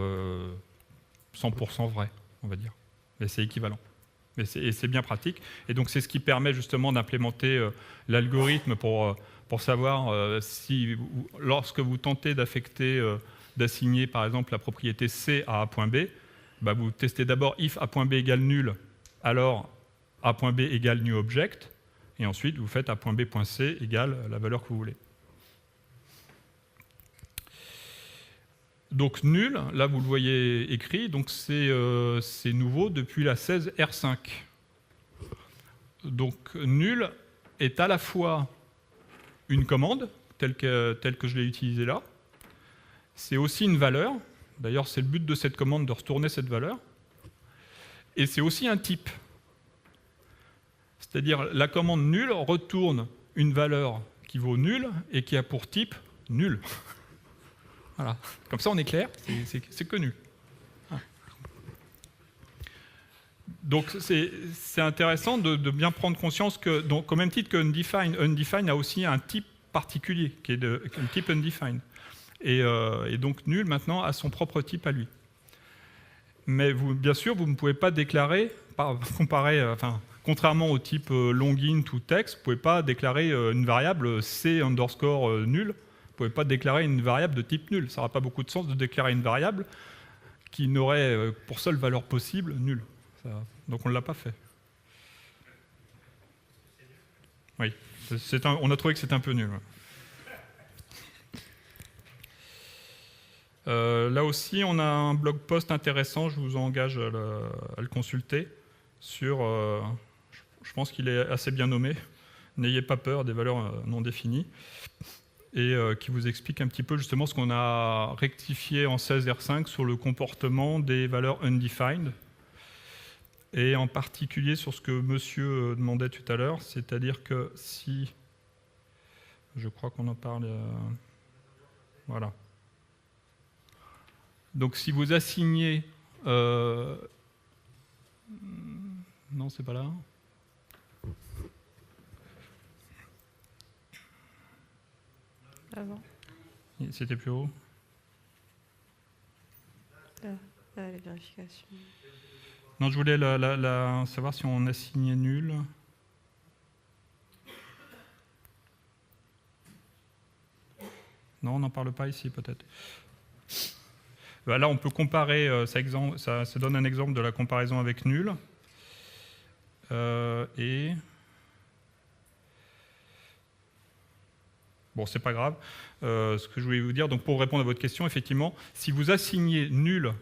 100% vrai, on va dire. Mais c'est équivalent. Et c'est bien pratique. Et donc c'est ce qui permet justement d'implémenter l'algorithme pour savoir si, lorsque vous tentez d'assigner par exemple la propriété C à A.B, vous testez d'abord if A.B égale nul, alors A.B égale newObject, et ensuite vous faites A.B.C égale la valeur que vous voulez. Donc nul, là vous le voyez écrit, donc c'est nouveau depuis la 16 R5. Donc nul est à la fois une commande, telle que je l'ai utilisée là, c'est aussi une valeur, d'ailleurs c'est le but de cette commande de retourner cette valeur, et c'est aussi un type. C'est-à-dire la commande nul retourne une valeur qui vaut nul et qui a pour type nul. Voilà. Comme ça on est clair, c'est que nul. Donc c'est intéressant de bien prendre conscience que, donc, au même titre que undefined a aussi un type particulier, qui est un type undefined. Et donc nul maintenant a son propre type à lui. Mais bien sûr, vous ne pouvez pas déclarer, contrairement au type longint ou text, vous ne pouvez pas déclarer une variable c underscore nul. Vous ne pouvez pas déclarer une variable de type nul. Ça n'aura pas beaucoup de sens de déclarer une variable qui n'aurait pour seule valeur possible nul. Donc on ne l'a pas fait. Oui, on a trouvé que c'était un peu nul. Là aussi, on a un blog post intéressant, je vous engage à le consulter, sur, je pense qu'il est assez bien nommé, n'ayez pas peur des valeurs non définies, et qui vous explique un petit peu justement ce qu'on a rectifié en 16R5 sur le comportement des valeurs undefined, et en particulier sur ce que monsieur demandait tout à l'heure, c'est-à-dire que si, je crois qu'on en parle, voilà. Donc si vous assignez... non, c'est pas là. Avant. C'était plus haut. Les vérifications. Non, je voulais savoir si on assignait nul. Non, on n'en parle pas ici, peut-être. Là, on peut comparer, ça donne un exemple de la comparaison avec nul. Et... Bon, c'est pas grave. Ce que je voulais vous dire, donc pour répondre à votre question, effectivement, si vous assignez nul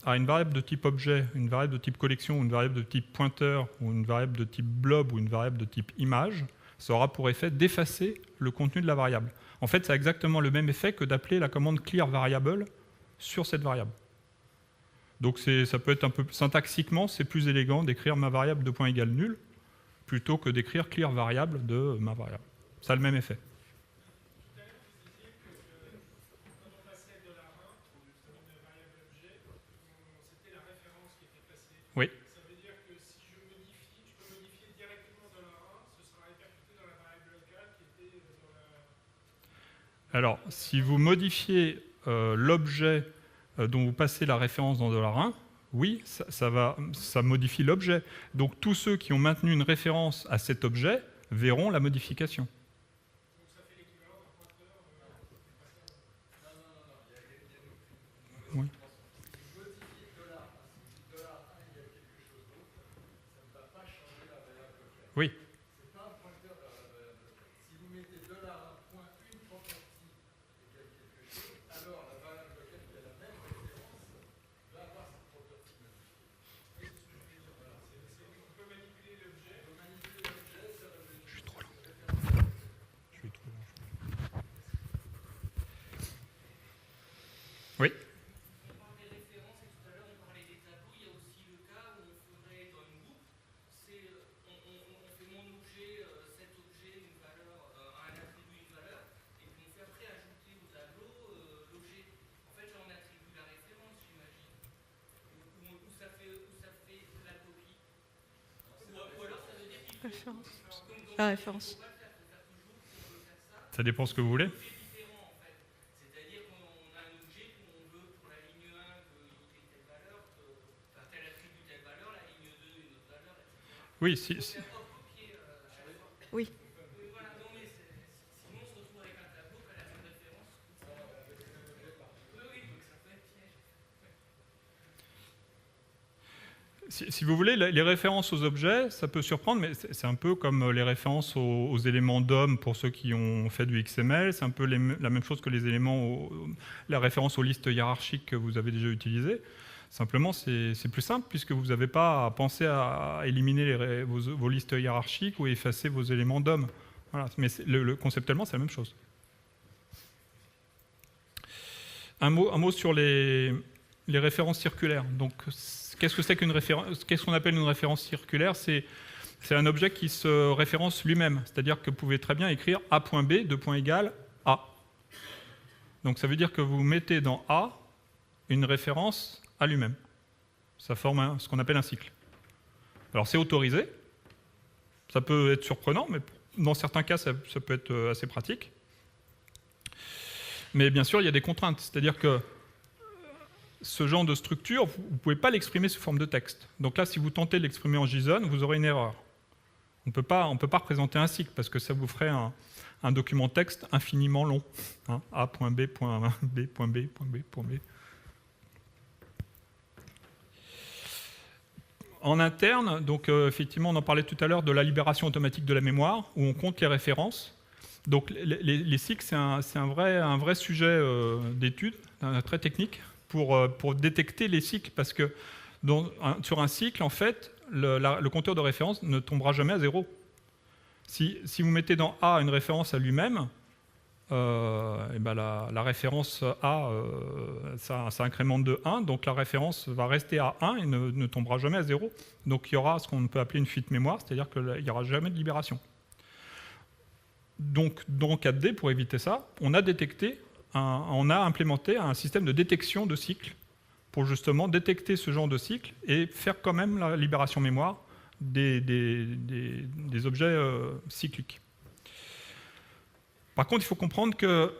à une variable de type objet, une variable de type collection, une variable de type pointeur, ou une variable de type blob, ou une variable de type image, ça aura pour effet d'effacer le contenu de la variable. En fait, ça a exactement le même effet que d'appeler la commande clear variable sur cette variable. Donc ça peut être un peu syntaxiquement, c'est plus élégant d'écrire ma variable de point égale nul plutôt que d'écrire clear variable de ma variable. Ça a le même effet. Oui. Ça veut dire que si je peux modifier directement $1, ce sera répercuté dans la variable locale qui était dans la... Alors, si vous modifiez l'objet dont vous passez la référence dans $1, oui, ça modifie l'objet. Donc tous ceux qui ont maintenu une référence à cet objet verront la modification. Donc ça fait l'équivalent d'un pointeur. Oui. Oui. C'est pas un pointeur vers la variable locale. Si vous mettez $1.une property égale quelque chose, alors la variable locale qui a la même référence va avoir cette property modifiée. Voilà, on peut manipuler l'objet. On peut manipuler l'objet, ça va devenir. Je suis trop lent. Je suis trop lent. Oui. On parle des références et tout à l'heure on parlait des tableaux. Il y a aussi le cas où on ferait dans une boucle, c'est on fait mon objet, cet objet, une valeur, un attribut, une valeur, et puis on fait après ajouter au tableau l'objet. En fait là on attribue la référence, j'imagine. Où ça fait la copie. Ou alors ça veut dire qu'il faut. Référence. La référence. Ça dépend ce que vous voulez. Différent en fait. C'est-à-dire qu'on a un objet qu'on veut pour la ligne 1 qu'il ait telle valeur, enfin tel attribut telle valeur, la ligne 2 une autre valeur, etc. Oui, si, C'est à copier chaque fois. Oui. Voilà, non mais sinon on se retrouve avec un tableau qui a la même référence. Oui, donc ça peut être piège. si vous voulez, les références aux objets, ça peut surprendre, mais c'est un peu comme les références aux éléments DOM pour ceux qui ont fait du XML. C'est un peu la même chose que les éléments, la référence aux listes hiérarchiques que vous avez déjà utilisées. Simplement, c'est plus simple puisque vous n'avez pas à penser à éliminer vos listes hiérarchiques ou effacer vos éléments DOM. Voilà. Mais conceptuellement, c'est la même chose. Un mot sur les références circulaires. Donc, qu'est-ce que c'est qu'une référence? Qu'est-ce qu'on appelle une référence circulaire? C'est un objet qui se référence lui-même. C'est-à-dire que vous pouvez très bien écrire A.B, A. Donc ça veut dire que vous mettez dans A une référence à lui-même. Ça forme ce qu'on appelle un cycle. Alors c'est autorisé. Ça peut être surprenant, mais dans certains cas, ça peut être assez pratique. Mais bien sûr, il y a des contraintes. C'est-à-dire que ce genre de structure, vous ne pouvez pas l'exprimer sous forme de texte. Donc là, si vous tentez de l'exprimer en JSON, vous aurez une erreur. On ne peut pas représenter un cycle, parce que ça vous ferait un document texte infiniment long. Hein, A.B. En interne, donc effectivement, on en parlait tout à l'heure de la libération automatique de la mémoire, où on compte les références. Donc les cycles, c'est un vrai sujet d'étude, très technique, pour détecter les cycles, parce que sur un cycle, en fait, le compteur de référence ne tombera jamais à 0. Si vous mettez dans A une référence à lui-même, et ben la référence A, ça incrémente de 1, donc la référence va rester à 1 et ne tombera jamais à 0. Donc il y aura ce qu'on peut appeler une fuite mémoire, c'est-à-dire qu'il n'y aura jamais de libération. Donc dans 4D, pour éviter ça, on a implémenté un système de détection de cycles pour justement détecter ce genre de cycle et faire quand même la libération mémoire des objets cycliques. Par contre, il faut comprendre que,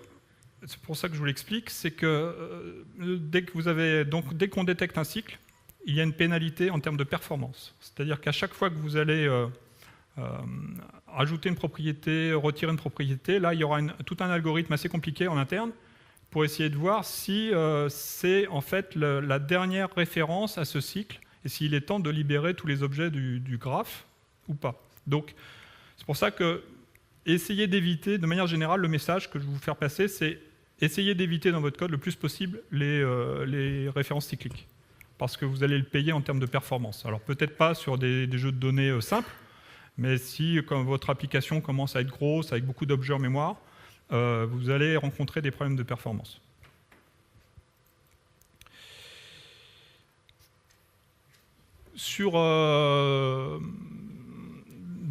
c'est pour ça que je vous l'explique, c'est que dès qu'on détecte un cycle, il y a une pénalité en termes de performance. C'est-à-dire qu'à chaque fois que vous allez ajouter une propriété, retirer une propriété, là, il y aura tout un algorithme assez compliqué en interne pour essayer de voir si c'est en fait la dernière référence à ce cycle et s'il est temps de libérer tous les objets du graphe ou pas. Donc, c'est pour ça que essayez d'éviter, de manière générale, le message que je vais vous faire passer, c'est essayez d'éviter dans votre code le plus possible les références cycliques, parce que vous allez le payer en termes de performance. Alors peut-être pas sur des jeux de données simples, mais si quand votre application commence à être grosse, avec beaucoup d'objets en mémoire, vous allez rencontrer des problèmes de performance. Sur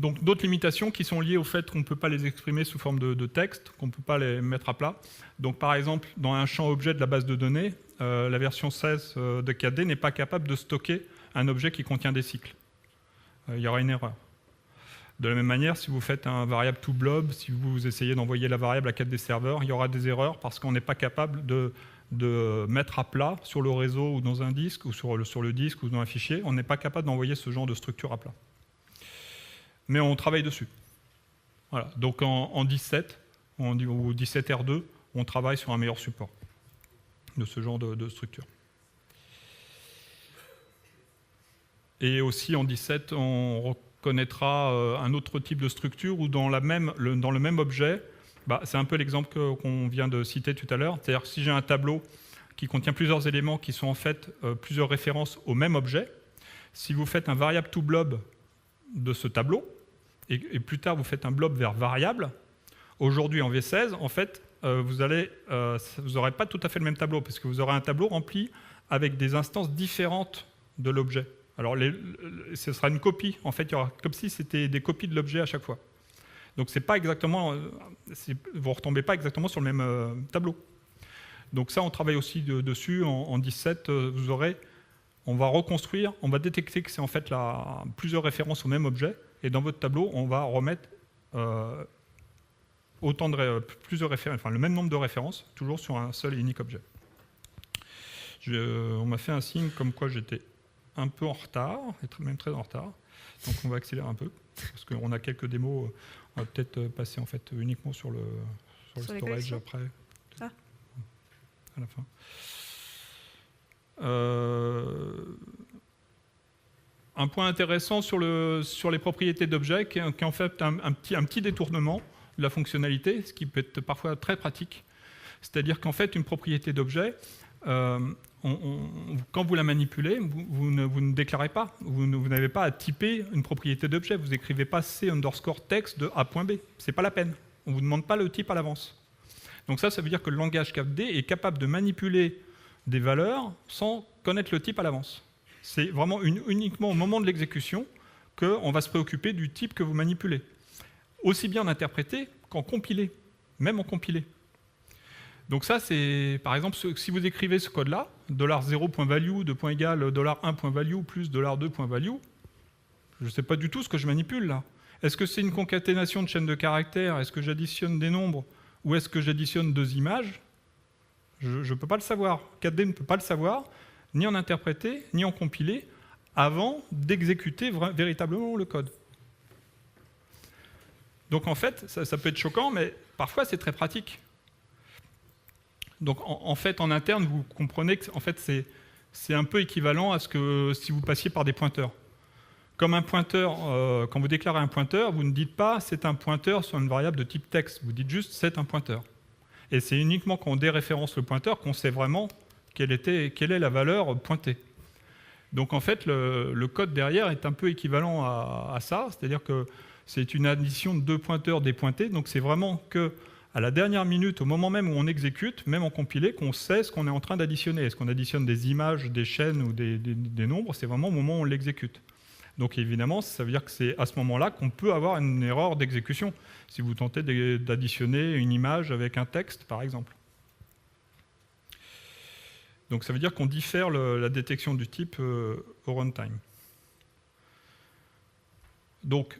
donc d'autres limitations qui sont liées au fait qu'on ne peut pas les exprimer sous forme de texte, qu'on ne peut pas les mettre à plat. Donc par exemple, dans un champ objet de la base de données, la version 16 de 4D n'est pas capable de stocker un objet qui contient des cycles. Il y aura une erreur. De la même manière, si vous faites un variable toBlob, si vous essayez d'envoyer la variable à 4D serveur, il y aura des erreurs parce qu'on n'est pas capable de mettre à plat sur le réseau ou dans un disque, ou sur le disque ou dans un fichier. On n'est pas capable d'envoyer ce genre de structure à plat. Mais on travaille dessus. Voilà. Donc en 17, ou 17R2, on travaille sur un meilleur support de ce genre de structure. Et aussi en 17, on connaîtra un autre type de structure ou dans le même objet. C'est un peu l'exemple qu'on vient de citer tout à l'heure. C'est-à-dire que si j'ai un tableau qui contient plusieurs éléments qui sont en fait plusieurs références au même objet, si vous faites un variable to blob de ce tableau, et plus tard vous faites un blob vers variable, aujourd'hui en V16, en fait, vous n'aurez pas tout à fait le même tableau, parce que vous aurez un tableau rempli avec des instances différentes de l'objet. Alors, ce sera une copie. En fait, il y aura comme si c'était des copies de l'objet à chaque fois. Donc, c'est pas exactement, vous ne retombez pas exactement sur le même tableau. Donc ça, on travaille aussi dessus. En 17, on va reconstruire, on va détecter que c'est en fait plusieurs références au même objet. Et dans votre tableau, on va remettre plusieurs références, enfin le même nombre de références, toujours sur un seul et unique objet. On m'a fait un signe comme quoi j'étais un peu en retard, et même très en retard. Donc on va accélérer un peu, parce qu'on a quelques démos. On va peut-être passer en fait uniquement sur le storage après. Ah. À la fin. Un point intéressant sur les propriétés d'objets, qui est en fait un petit détournement de la fonctionnalité, ce qui peut être parfois très pratique. C'est-à-dire qu'en fait, une propriété d'objet, quand vous la manipulez, vous ne déclarez pas. Vous n'avez pas à typer une propriété d'objet. Vous n'écrivez pas C_text de A.B. Ce n'est pas la peine. On ne vous demande pas le type à l'avance. Donc ça veut dire que le langage CAPD est capable de manipuler des valeurs sans connaître le type à l'avance. C'est vraiment uniquement au moment de l'exécution qu'on va se préoccuper du type que vous manipulez. Aussi bien en interpréter qu'en compiler, même en compilé. Donc ça, c'est, par exemple, si vous écrivez ce code-là, $0.value, de point égal, $1.value plus $2.value, je ne sais pas du tout ce que je manipule là. Est-ce que c'est une concaténation de chaînes de caractères? Est-ce que j'additionne des nombres? Ou est-ce que j'additionne deux images? Je ne peux pas le savoir. 4D ne peut pas le savoir, ni en interpréter, ni en compiler, avant d'exécuter véritablement le code. Donc en fait, ça peut être choquant, mais parfois c'est très pratique. Donc en fait, en interne, vous comprenez que en fait, c'est un peu équivalent à ce que si vous passiez par des pointeurs. Comme un pointeur, quand vous déclarez un pointeur, vous ne dites pas c'est un pointeur sur une variable de type texte, vous dites juste c'est un pointeur. Et c'est uniquement quand on déréférence le pointeur qu'on sait vraiment quelle est la valeur pointée. Donc en fait, le code derrière est un peu équivalent à ça, c'est-à-dire que c'est une addition de deux pointeurs dépointés, donc c'est vraiment que à la dernière minute, au moment même où on exécute, même en compilé, qu'on sait ce qu'on est en train d'additionner. Est-ce qu'on additionne des images, des chaînes ou des nombres? C'est vraiment au moment où on l'exécute. Donc évidemment, ça veut dire que c'est à ce moment-là qu'on peut avoir une erreur d'exécution, si vous tentez d'additionner une image avec un texte, par exemple. Donc ça veut dire qu'on diffère la détection du type au runtime. Donc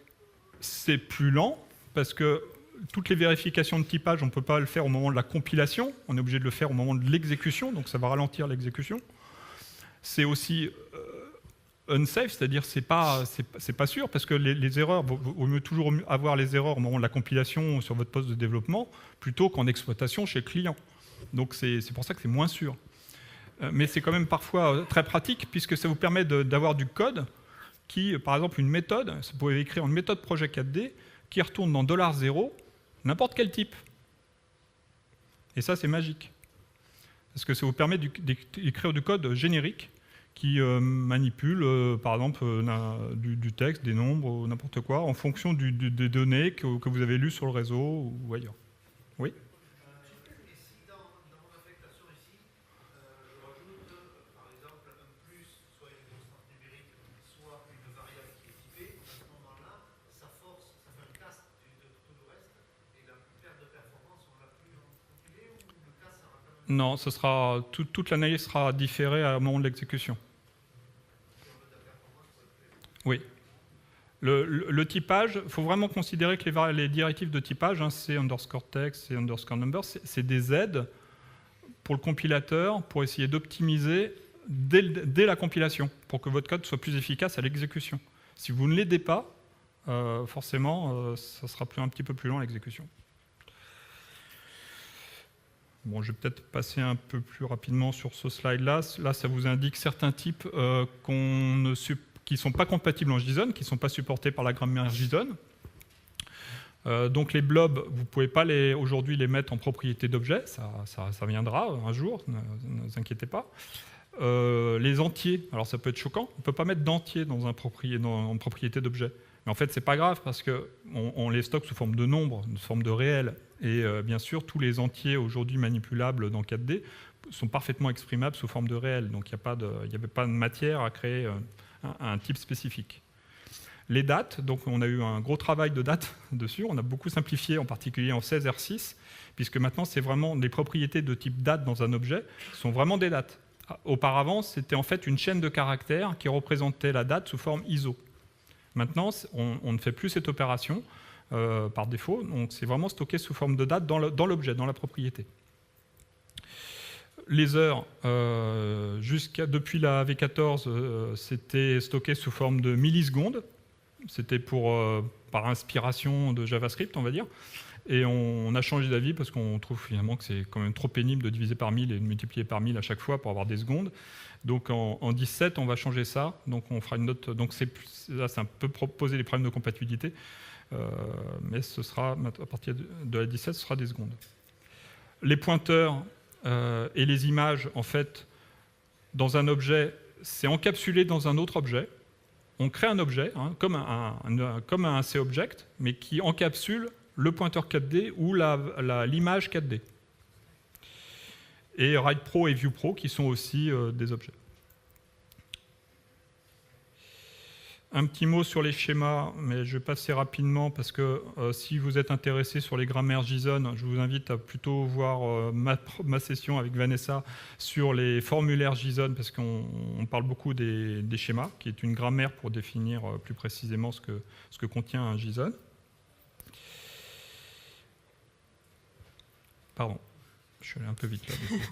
c'est plus lent, parce que toutes les vérifications de typage, on ne peut pas le faire au moment de la compilation, on est obligé de le faire au moment de l'exécution, donc ça va ralentir l'exécution. C'est aussi unsafe, c'est-à-dire c'est pas sûr, parce que les erreurs, vaut mieux toujours avoir les erreurs au moment de la compilation sur votre poste de développement, plutôt qu'en exploitation chez le client. Donc c'est pour ça que c'est moins sûr. Mais c'est quand même parfois très pratique, puisque ça vous permet d'avoir du code qui, par exemple, une méthode, vous pouvez écrire une méthode projet 4D qui retourne dans $0 n'importe quel type. Et ça, c'est magique. Parce que ça vous permet d'écrire du code générique qui manipule, par exemple, du texte, des nombres, ou n'importe quoi, en fonction des données que vous avez lues sur le réseau ou ailleurs. Oui? Et si dans mon affectation ici, je rajoute, par exemple, un plus, soit une constante numérique, soit une variable qui est typée, à ce moment-là, ça fait un cast de tout le reste, et la perte de performance, on l'a plus compilé, ou le cast sera quand même... Non, toute l'analyse sera différée au moment de l'exécution. Oui. Le typage, il faut vraiment considérer que les directives de typage, C_text, C_number, c'est des aides pour le compilateur pour essayer d'optimiser dès la compilation, pour que votre code soit plus efficace à l'exécution. Si vous ne l'aidez pas, forcément, ça sera un petit peu plus lent à l'exécution. Bon, je vais peut-être passer un peu plus rapidement sur ce slide-là. Là, ça vous indique certains types qui qui ne sont pas compatibles en JSON, qui ne sont pas supportés par la grammaire JSON. Donc les blobs, vous ne pouvez pas aujourd'hui les mettre en propriété d'objet, ça viendra un jour, ne vous inquiétez pas. Les entiers, alors ça peut être choquant, on ne peut pas mettre d'entiers en propriété d'objet. Mais en fait, ce n'est pas grave parce qu'on les stocke sous forme de nombres, sous forme de réels. Et bien sûr, tous les entiers aujourd'hui manipulables dans 4D sont parfaitement exprimables sous forme de réels. Donc il n'y avait pas de matière à créer un type spécifique. Les dates, donc on a eu un gros travail de dates dessus, on a beaucoup simplifié, en particulier en 16 R6, puisque maintenant c'est vraiment les propriétés de type date dans un objet sont vraiment des dates. Auparavant, c'était en fait une chaîne de caractères qui représentait la date sous forme ISO. Maintenant, on ne fait plus cette opération par défaut, donc c'est vraiment stocké sous forme de date dans l'objet, dans la propriété. Les heures, depuis la V14, c'était stocké sous forme de millisecondes. C'était par inspiration de JavaScript, on va dire. Et on a changé d'avis parce qu'on trouve finalement que c'est quand même trop pénible de diviser par 1000 et de multiplier par 1000 à chaque fois pour avoir des secondes. Donc en 17, on va changer ça. Donc on fera une note. Donc là, c'est un peu poser des problèmes de compatibilité. Mais ce sera, à partir de la 17, ce sera des secondes. Les pointeurs et les images, en fait, dans un objet, c'est encapsulé dans un autre objet. On crée un objet, comme un C-object, mais qui encapsule le pointeur 4D ou l'image 4D. Et WritePro et ViewPro qui sont aussi des objets. Un petit mot sur les schémas, mais je vais passer rapidement parce que si vous êtes intéressé sur les grammaires JSON, je vous invite à plutôt voir ma session avec Vanessa sur les formulaires JSON parce qu'on parle beaucoup des schémas, qui est une grammaire pour définir plus précisément ce que contient un JSON. Pardon, je suis allé un peu vite là. Du coup.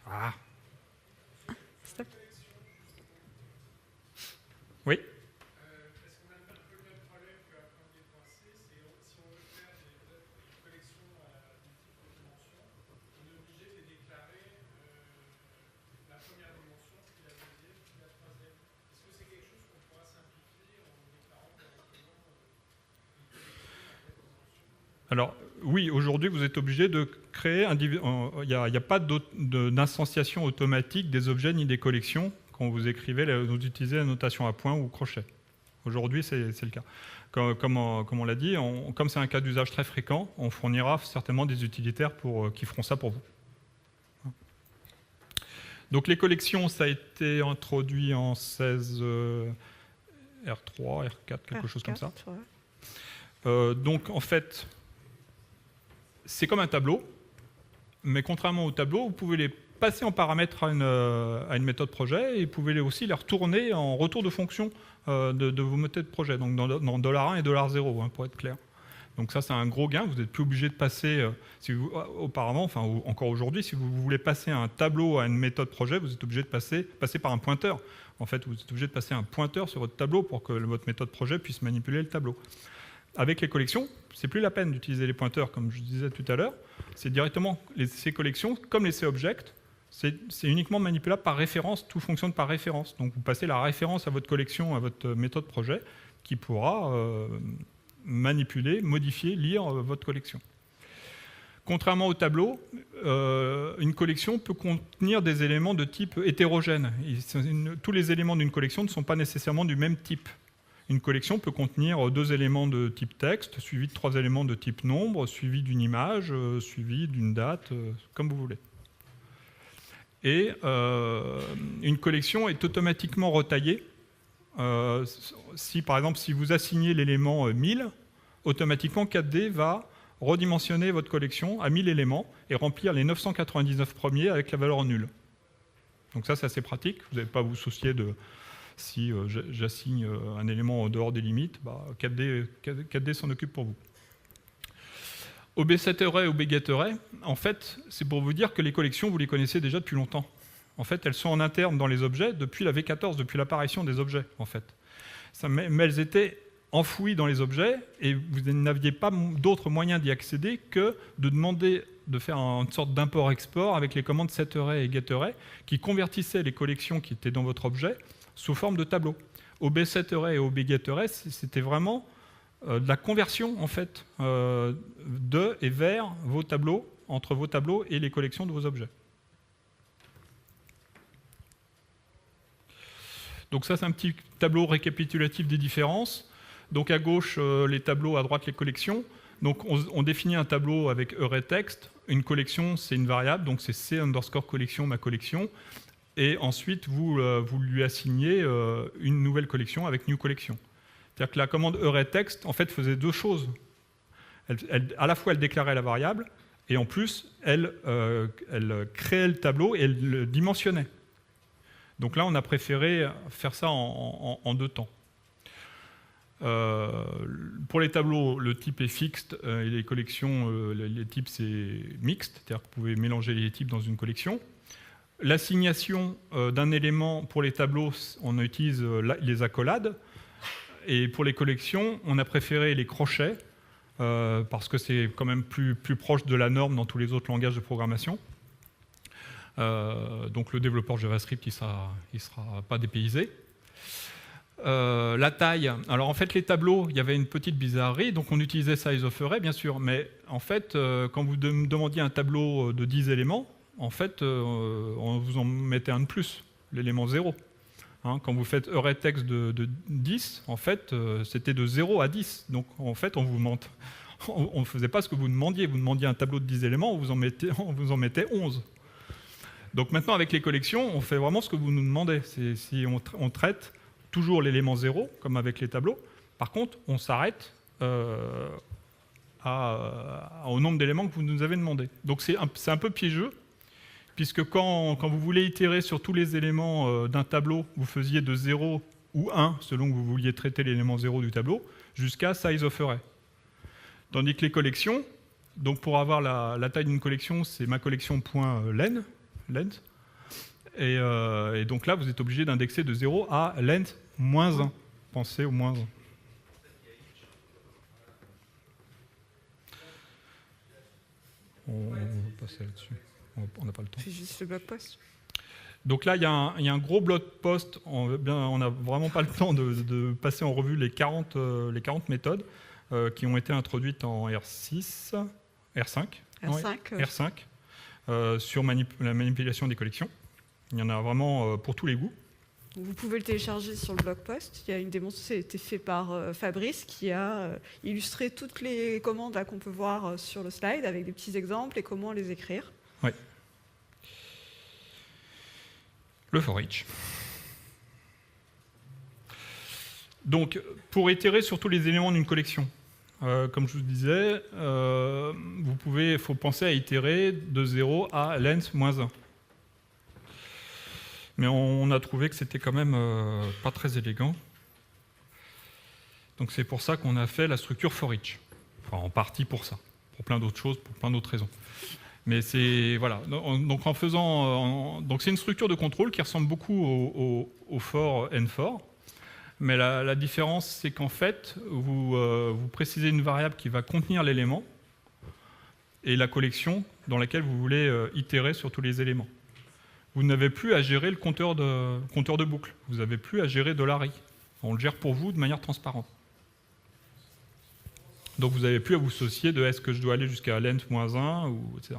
Ah. Stop. Oui. Est-ce qu'on a un peu le même problème qu'à point des pensées, c'est si on veut faire des collections à multiples dimensions, on est obligé de les déclarer la première dimension, puis la deuxième, puis la troisième. Est-ce que c'est quelque chose qu'on pourra simplifier en déclarant directement une collection à telle dimension? Alors, oui, aujourd'hui, vous êtes obligé de créer il n'y a pas d'instanciation automatique des objets ni des collections quand vous vous utilisez la notation à point ou crochet. Aujourd'hui, c'est le cas. Comme on l'a dit, comme c'est un cas d'usage très fréquent, on fournira certainement des utilitaires qui feront ça pour vous. Donc les collections, ça a été introduit en 16 R3, R4, quelque chose comme ça. Ouais. Donc en fait, c'est comme un tableau, mais contrairement au tableau, vous pouvez les passer en paramètre à une méthode projet et vous pouvez aussi les retourner en retour de fonction de vos méthodes de projet, donc dans $1 et $0, pour être clair. Donc ça, c'est un gros gain. Vous n'êtes plus obligé de passer, auparavant, enfin encore aujourd'hui, si vous voulez passer un tableau à une méthode projet, vous êtes obligé de passer par un pointeur. En fait, vous êtes obligé de passer un pointeur sur votre tableau pour que votre méthode projet puisse manipuler le tableau. Avec les collections, c'est plus la peine d'utiliser les pointeurs, comme je disais tout à l'heure. C'est directement ces collections, comme les C-objects, c'est uniquement manipulable par référence, tout fonctionne par référence. Donc vous passez la référence à votre collection, à votre méthode projet, qui pourra manipuler, modifier, lire votre collection. Contrairement au tableau, une collection peut contenir des éléments de type hétérogène. Tous les éléments d'une collection ne sont pas nécessairement du même type. Une collection peut contenir 2 éléments de type texte, suivis de 3 éléments de type nombre, suivis d'une image, suivis d'une date, comme vous voulez. Et une collection est automatiquement retaillée. Par exemple, si vous assignez l'élément 1000, automatiquement 4D va redimensionner votre collection à 1000 éléments et remplir les 999 premiers avec la valeur nulle. Donc ça, c'est assez pratique. Vous n'avez pas à vous soucier de... Si j'assigne un élément en dehors des limites, 4D s'en occupe pour vous. OB7array et OB-getArray, en fait, c'est pour vous dire que les collections, vous les connaissez déjà depuis longtemps. En fait, elles sont en interne dans les objets depuis la V14, depuis l'apparition des objets, en fait. Mais elles étaient enfouies dans les objets et vous n'aviez pas d'autre moyen d'y accéder que de demander de faire une sorte d'import-export avec les commandes setArray et getArray qui convertissaient les collections qui étaient dans votre objet sous forme de tableau. OB7array et OBGetArray, c'était vraiment de la conversion en fait de et vers vos tableaux, entre vos tableaux et les collections de vos objets. Donc ça, c'est un petit tableau récapitulatif des différences. Donc à gauche, les tableaux, à droite, les collections. Donc on définit un tableau avec arrayText. Une collection, c'est une variable, donc c'est C_collection, ma collection. Et ensuite, vous lui assignez une nouvelle collection avec new collection. C'est-à-dire que la commande arrayText, en fait, faisait deux choses. À la fois, elle déclarait la variable, et en plus, elle créait le tableau et elle le dimensionnait. Donc là, on a préféré faire ça en deux temps. Pour les tableaux, le type est fixed et les collections, les types, c'est mixed, c'est-à-dire que vous pouvez mélanger les types dans une collection. L'assignation d'un élément pour les tableaux, on utilise les accolades. Et pour les collections, on a préféré les crochets parce que c'est quand même plus proche de la norme dans tous les autres langages de programmation. Donc le développeur JavaScript, il sera pas dépaysé. La taille, alors en fait les tableaux, il y avait une petite bizarrerie, donc on utilisait sizeOfArray bien sûr, mais en fait quand vous demandiez un tableau de 10 éléments, en fait on vous en mettait un de plus, l'élément 0. Hein, quand vous faites arrayText de 10, en fait c'était de 0 à 10, donc en fait on ne faisait pas ce que vous demandiez un tableau de 10 éléments, on vous en mettait 11. Donc maintenant avec les collections, on fait vraiment ce que vous nous demandez, si on traite toujours l'élément 0, comme avec les tableaux. Par contre, on s'arrête au nombre d'éléments que vous nous avez demandé. Donc c'est un peu piégeux, puisque quand vous voulez itérer sur tous les éléments d'un tableau, vous faisiez de 0 ou 1, selon que vous vouliez traiter l'élément 0 du tableau, jusqu'à sizeOfArray. Tandis que les collections, donc pour avoir la taille d'une collection, c'est ma collection.length. Et donc là, vous êtes obligé d'indexer de 0 à length moins 1. Pensez au moins 1. On va passer là-dessus. On n'a pas le temps. C'est juste le blog post. Donc là, il y a un gros blog post. On n'a vraiment pas le temps de passer en revue les 40 méthodes qui ont été introduites en R5 sur la manipulation des collections. Il y en a vraiment pour tous les goûts. Vous pouvez le télécharger sur le blog post. Il y a une démonstration qui a été faite par Fabrice qui a illustré toutes les commandes qu'on peut voir sur le slide avec des petits exemples et comment les écrire. Oui. Le for each. Donc, pour itérer sur tous les éléments d'une collection, comme je vous disais, il faut penser à itérer de 0 à length moins 1. Mais on a trouvé que c'était quand même pas très élégant. Donc c'est pour ça qu'on a fait la structure for each. Enfin, en partie pour ça. Pour plein d'autres choses, pour plein d'autres raisons. Mais c'est voilà. Donc donc c'est une structure de contrôle qui ressemble beaucoup au for and for. Mais la différence, c'est qu'en fait, vous précisez une variable qui va contenir l'élément et la collection dans laquelle vous voulez itérer sur tous les éléments. Vous n'avez plus à gérer le compteur de boucle. Vous n'avez plus à gérer $i. On le gère pour vous de manière transparente. Donc vous n'avez plus à vous soucier de est-ce que je dois aller jusqu'à length moins 1, ou etc.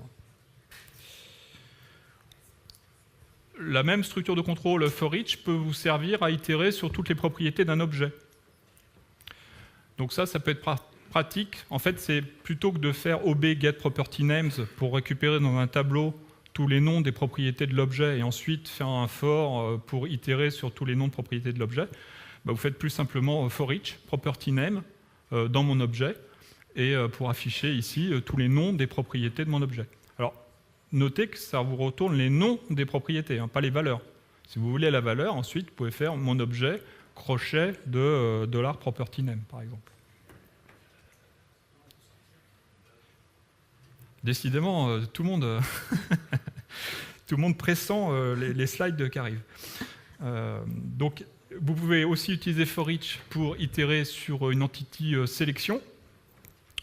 La même structure de contrôle for each peut vous servir à itérer sur toutes les propriétés d'un objet. Donc ça peut être pratique. En fait, c'est plutôt que de faire obGetPropertyNames pour récupérer dans un tableau tous les noms des propriétés de l'objet et ensuite faire un for pour itérer sur tous les noms de propriétés de l'objet, vous faites plus simplement for each, property name, dans mon objet, et pour afficher ici tous les noms des propriétés de mon objet. Alors, notez que ça vous retourne les noms des propriétés, pas les valeurs. Si vous voulez la valeur, ensuite, vous pouvez faire mon objet crochet de $propertyName, par exemple. Décidément, tout le monde pressent les slides qui arrivent. Donc, vous pouvez aussi utiliser for each pour itérer sur une entity sélection.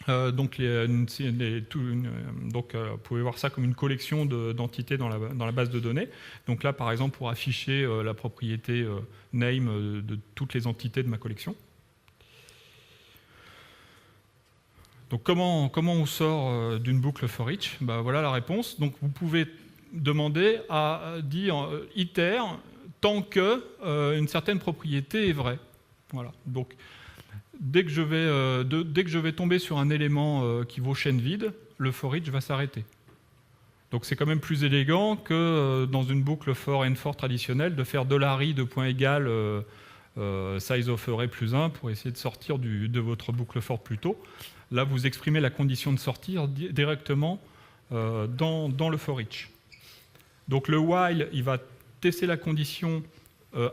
Donc, vous pouvez voir ça comme une collection d'entités dans la base de données. Donc là, par exemple, pour afficher la propriété name de toutes les entités de ma collection. Donc comment on sort d'une boucle for each? Voilà la réponse. Donc vous pouvez demander à dire itère tant que une certaine propriété est vraie. Voilà. Donc dès que je vais tomber sur un élément qui vaut chaîne vide, le for each va s'arrêter. Donc c'est quand même plus élégant que dans une boucle for and for traditionnelle de faire $i de point égal size of array plus 1 pour essayer de sortir de votre boucle for plus tôt. Là, vous exprimez la condition de sortir directement dans le for each. Donc le while, il va tester la condition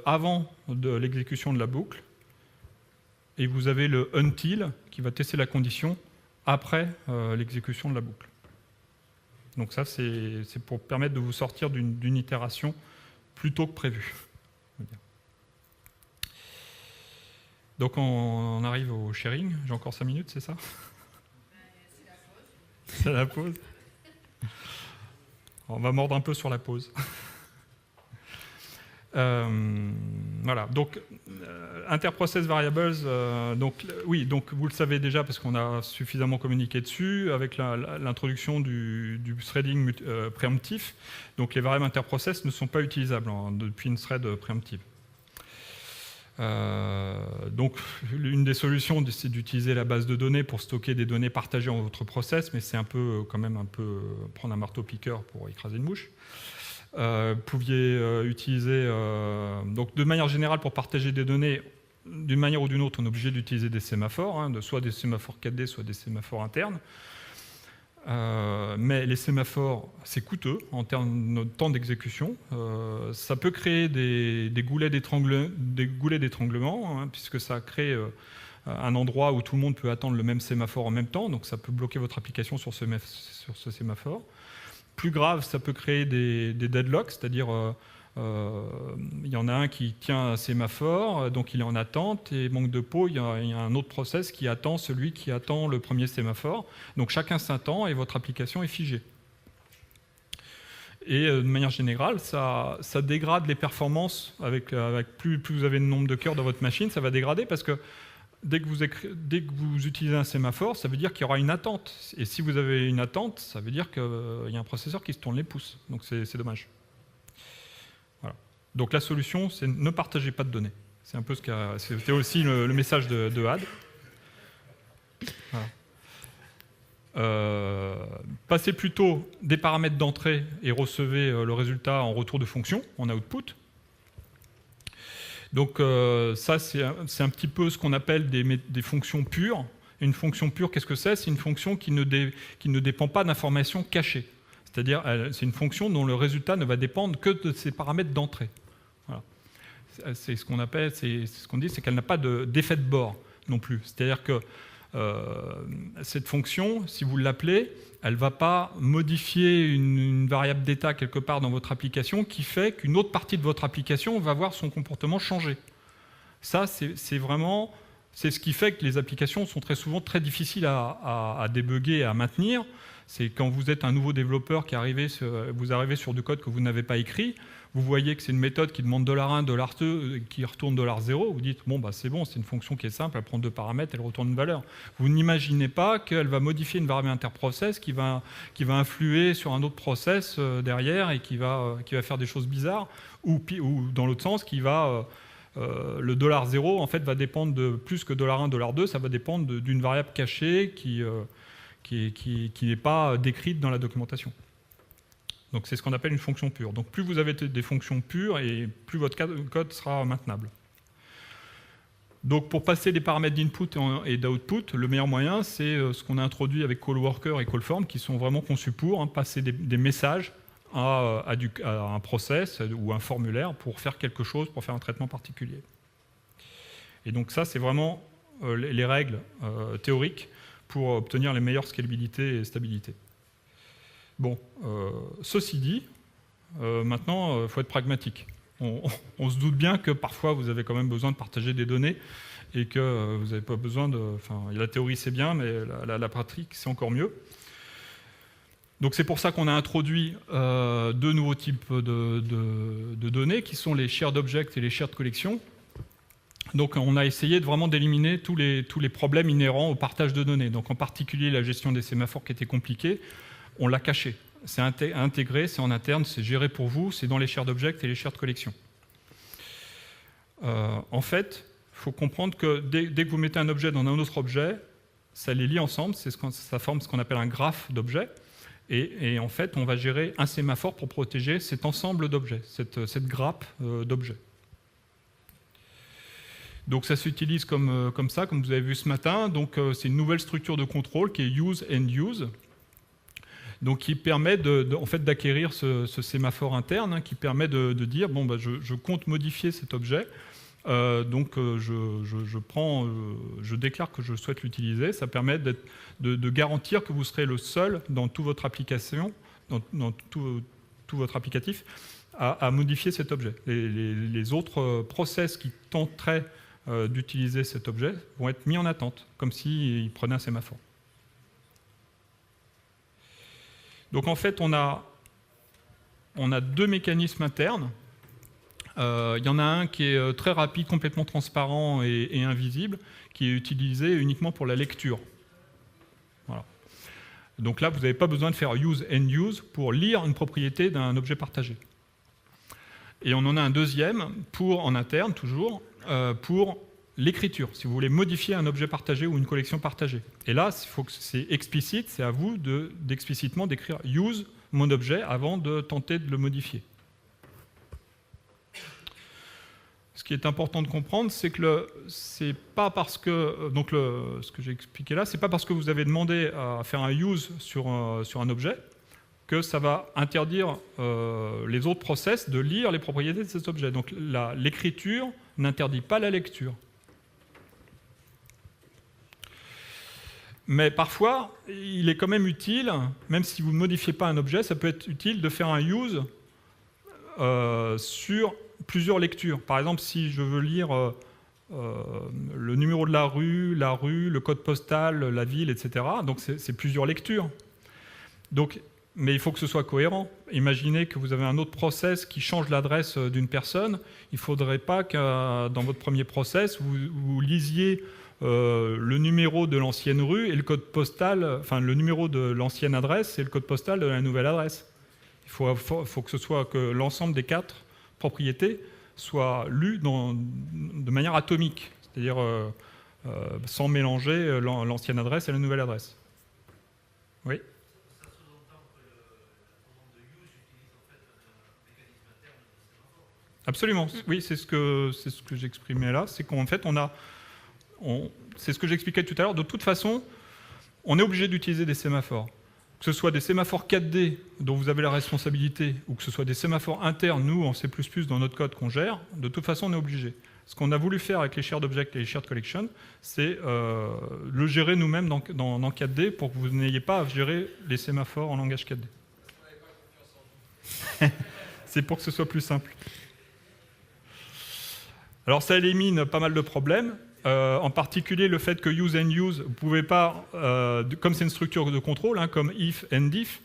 avant de l'exécution de la boucle. Et vous avez le until qui va tester la condition après l'exécution de la boucle. Donc ça, c'est pour permettre de vous sortir d'une itération plus tôt que prévu. Donc on arrive au sharing. J'ai encore 5 minutes, c'est ça? C'est la pause. On va mordre un peu sur la pause. Voilà. Donc interprocess variables. Donc vous le savez déjà parce qu'on a suffisamment communiqué dessus avec l'introduction du threading préemptif. Donc les variables interprocess ne sont pas utilisables depuis une thread préemptive. Donc une des solutions, c'est d'utiliser la base de données pour stocker des données partagées en votre process, mais c'est quand même un peu prendre un marteau-piqueur pour écraser une mouche. Vous pouviez utiliser, donc de manière générale, pour partager des données, d'une manière ou d'une autre, on est obligé d'utiliser des sémaphores, soit des sémaphores 4D, soit des sémaphores internes. Mais les sémaphores, c'est coûteux en termes de temps d'exécution. Ça peut créer des goulets d'étranglement, puisque ça crée un endroit où tout le monde peut attendre le même sémaphore en même temps, donc ça peut bloquer votre application sur ce sémaphore. Plus grave, ça peut créer des deadlocks, c'est-à-dire il y en a un qui tient un sémaphore, donc il est en attente, et manque de peau, il y a un autre process qui attend celui qui attend le premier sémaphore. Donc chacun s'attend et votre application est figée. Et de manière générale, ça dégrade les performances avec plus vous avez de nombre de cœurs dans votre machine, ça va dégrader parce que dès que vous utilisez un sémaphore, ça veut dire qu'il y aura une attente. Et si vous avez une attente, ça veut dire qu'il y a un processeur qui se tourne les pouces. Donc c'est dommage. Voilà. Donc la solution, c'est ne partagez pas de données. C'est un peu c'était aussi le message de Had. Voilà. Passez plutôt des paramètres d'entrée et recevez le résultat en retour de fonction, en output. Donc ça, c'est un petit peu ce qu'on appelle des fonctions pures. Une fonction pure, qu'est-ce que c'est? C'est une fonction qui ne dépend pas d'informations cachées. C'est-à-dire, c'est une fonction dont le résultat ne va dépendre que de ses paramètres d'entrée. Voilà. C'est ce qu'on appelle, c'est ce qu'on dit, c'est qu'elle n'a pas d'effet de bord non plus. C'est-à-dire que cette fonction, si vous l'appelez, elle ne va pas modifier une variable d'état quelque part dans votre application qui fait qu'une autre partie de votre application va voir son comportement changer. Ça, c'est ce qui fait que les applications sont très souvent très difficiles à débugger et à maintenir. C'est quand vous êtes un nouveau développeur vous arrivez sur du code que vous n'avez pas écrit, vous voyez que c'est une méthode qui demande $1, $2, qui retourne $0, vous dites bon, c'est bon, c'est une fonction qui est simple, elle prend 2 paramètres, elle retourne une valeur. Vous n'imaginez pas qu'elle va modifier une variable interprocess qui va influer sur un autre process derrière et qui va faire des choses bizarres, ou dans l'autre sens, le $0 en fait va dépendre de plus que $1, $2, ça va dépendre d'une variable cachée qui n'est pas décrite dans la documentation. Donc c'est ce qu'on appelle une fonction pure. Donc plus vous avez des fonctions pures, et plus votre code sera maintenable. Donc pour passer des paramètres d'input et d'output, le meilleur moyen, c'est ce qu'on a introduit avec callWorker et callform, qui sont vraiment conçus pour passer des messages à un process ou un formulaire pour faire quelque chose, pour faire un traitement particulier. Et donc ça, c'est vraiment les règles théoriques pour obtenir les meilleures scalabilité et stabilité. Bon, ceci dit, maintenant, il faut être pragmatique. on se doute bien que parfois vous avez quand même besoin de partager des données et que vous n'avez pas besoin de... Enfin, la théorie c'est bien, mais la pratique c'est encore mieux. Donc c'est pour ça qu'on a introduit deux nouveaux types de données qui sont les shared objects et les shared collections. Donc on a essayé de vraiment d'éliminer tous les problèmes inhérents au partage de données. Donc en particulier la gestion des sémaphores qui était compliquée, on l'a caché. C'est intégré, c'est en interne, c'est géré pour vous, c'est dans les shared objects et les shared collections. En fait, il faut comprendre que dès que vous mettez un objet dans un autre objet, ça les lie ensemble, ça forme ce qu'on appelle un graphe d'objets. Et en fait, on va gérer un sémaphore pour protéger cet ensemble d'objets, cette grappe d'objets. Donc ça s'utilise comme ça, comme vous avez vu ce matin. Donc c'est une nouvelle structure de contrôle qui est use and use, donc qui permet en fait d'acquérir ce sémaphore interne, hein, qui permet de dire bon bah je compte modifier cet objet. Donc je déclare que je souhaite l'utiliser. Ça permet de garantir que vous serez le seul dans toute votre application, dans tout votre applicatif, à modifier cet objet. Les autres process qui tenteraient d'utiliser cet objet vont être mis en attente, comme s'ils prenaient un sémaphore. Donc en fait, on a deux mécanismes internes. Il y en a un qui est très rapide, complètement transparent et invisible, qui est utilisé uniquement pour la lecture. Voilà. Donc là, vous n'avez pas besoin de faire use and use pour lire une propriété d'un objet partagé. Et on en a un deuxième, en interne toujours, pour l'écriture, si vous voulez modifier un objet partagé ou une collection partagée. Et là, il faut que c'est explicite, c'est à vous d'explicitement d'écrire « use mon objet » avant de tenter de le modifier. Ce qui est important de comprendre, c'est que c'est pas parce que ce que j'ai expliqué là, c'est pas parce que vous avez demandé à faire un use sur un objet que ça va interdire les autres process de lire les propriétés de cet objet. Donc l'écriture n'interdit pas la lecture. Mais parfois, il est quand même utile, même si vous ne modifiez pas un objet, ça peut être utile de faire un use sur plusieurs lectures. Par exemple, si je veux lire le numéro de la rue, le code postal, la ville, etc. Donc c'est plusieurs lectures. Donc, mais il faut que ce soit cohérent. Imaginez que vous avez un autre process qui change l'adresse d'une personne. Il ne faudrait pas que dans votre premier process, vous lisiez le numéro de l'ancienne rue et le code postal, enfin le numéro de l'ancienne adresse et le code postal de la nouvelle adresse. Il faut que ce soit que l'ensemble des 4 propriétés soit lu de manière atomique, c'est-à-dire sans mélanger l'ancienne adresse et la nouvelle adresse. Oui. Ça sous-entend que la commande de use utilise en fait un mécanisme interne de sémaphore. Absolument. Oui, c'est ce que j'exprimais là. C'est qu'en fait, c'est ce que j'expliquais tout à l'heure. De toute façon, on est obligé d'utiliser des sémaphores. Que ce soit des sémaphores 4D dont vous avez la responsabilité ou que ce soit des sémaphores internes, nous, en C++, dans notre code qu'on gère, de toute façon, on est obligé. Ce qu'on a voulu faire avec les shared objects et les shared collections, c'est le gérer nous-mêmes dans 4D pour que vous n'ayez pas à gérer les sémaphores en langage 4D. C'est pour que ce soit plus simple. Alors ça élimine pas mal de problèmes. En particulier le fait que use and use, vous ne pouvez pas, comme c'est une structure de contrôle, hein, comme if and diff,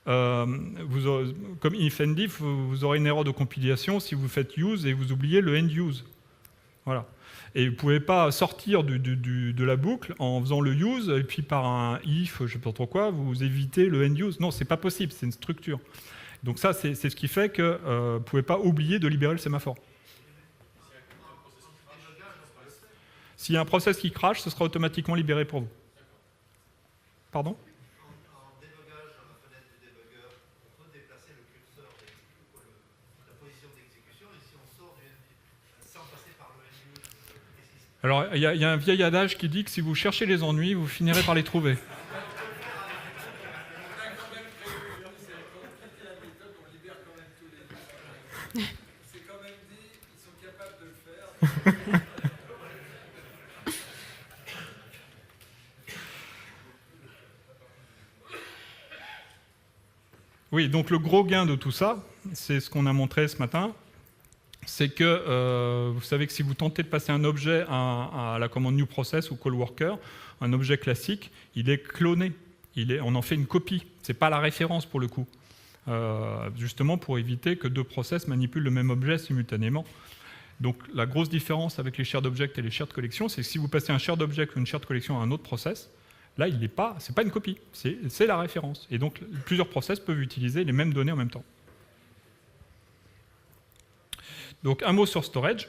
comme if and diff, vous aurez une erreur de compilation si vous faites use et vous oubliez le end use. Voilà. Et vous ne pouvez pas sortir de la boucle en faisant le use et puis par un if, je ne sais pas trop quoi, vous évitez le end use. Non, c'est pas possible, c'est une structure. Donc ça, c'est ce qui fait que vous ne pouvez pas oublier de libérer le sémaphore. S'il y a un process qui crache, ce sera automatiquement libéré pour vous. Pardon ? En débogage, dans la fenêtre du débuggeur, on peut déplacer le curseur, la position d'exécution, et si on sort sans passer par le end use, alors, il y a un vieil adage qui dit que si vous cherchez les ennuis, vous finirez par les trouver. C'est quand même dit, ils sont capables de le faire. Oui, donc le gros gain de tout ça, c'est ce qu'on a montré ce matin, c'est que vous savez que si vous tentez de passer un objet à la commande new process ou call worker, un objet classique, il est cloné. On en fait une copie. Ce n'est pas la référence pour le coup. Justement pour éviter que deux process manipulent le même objet simultanément. Donc la grosse différence avec les shared objects et les shared collections, c'est que si vous passez un shared object ou une shared collection à un autre process, là, c'est pas une copie, c'est la référence. Et donc plusieurs process peuvent utiliser les mêmes données en même temps. Donc un mot sur storage.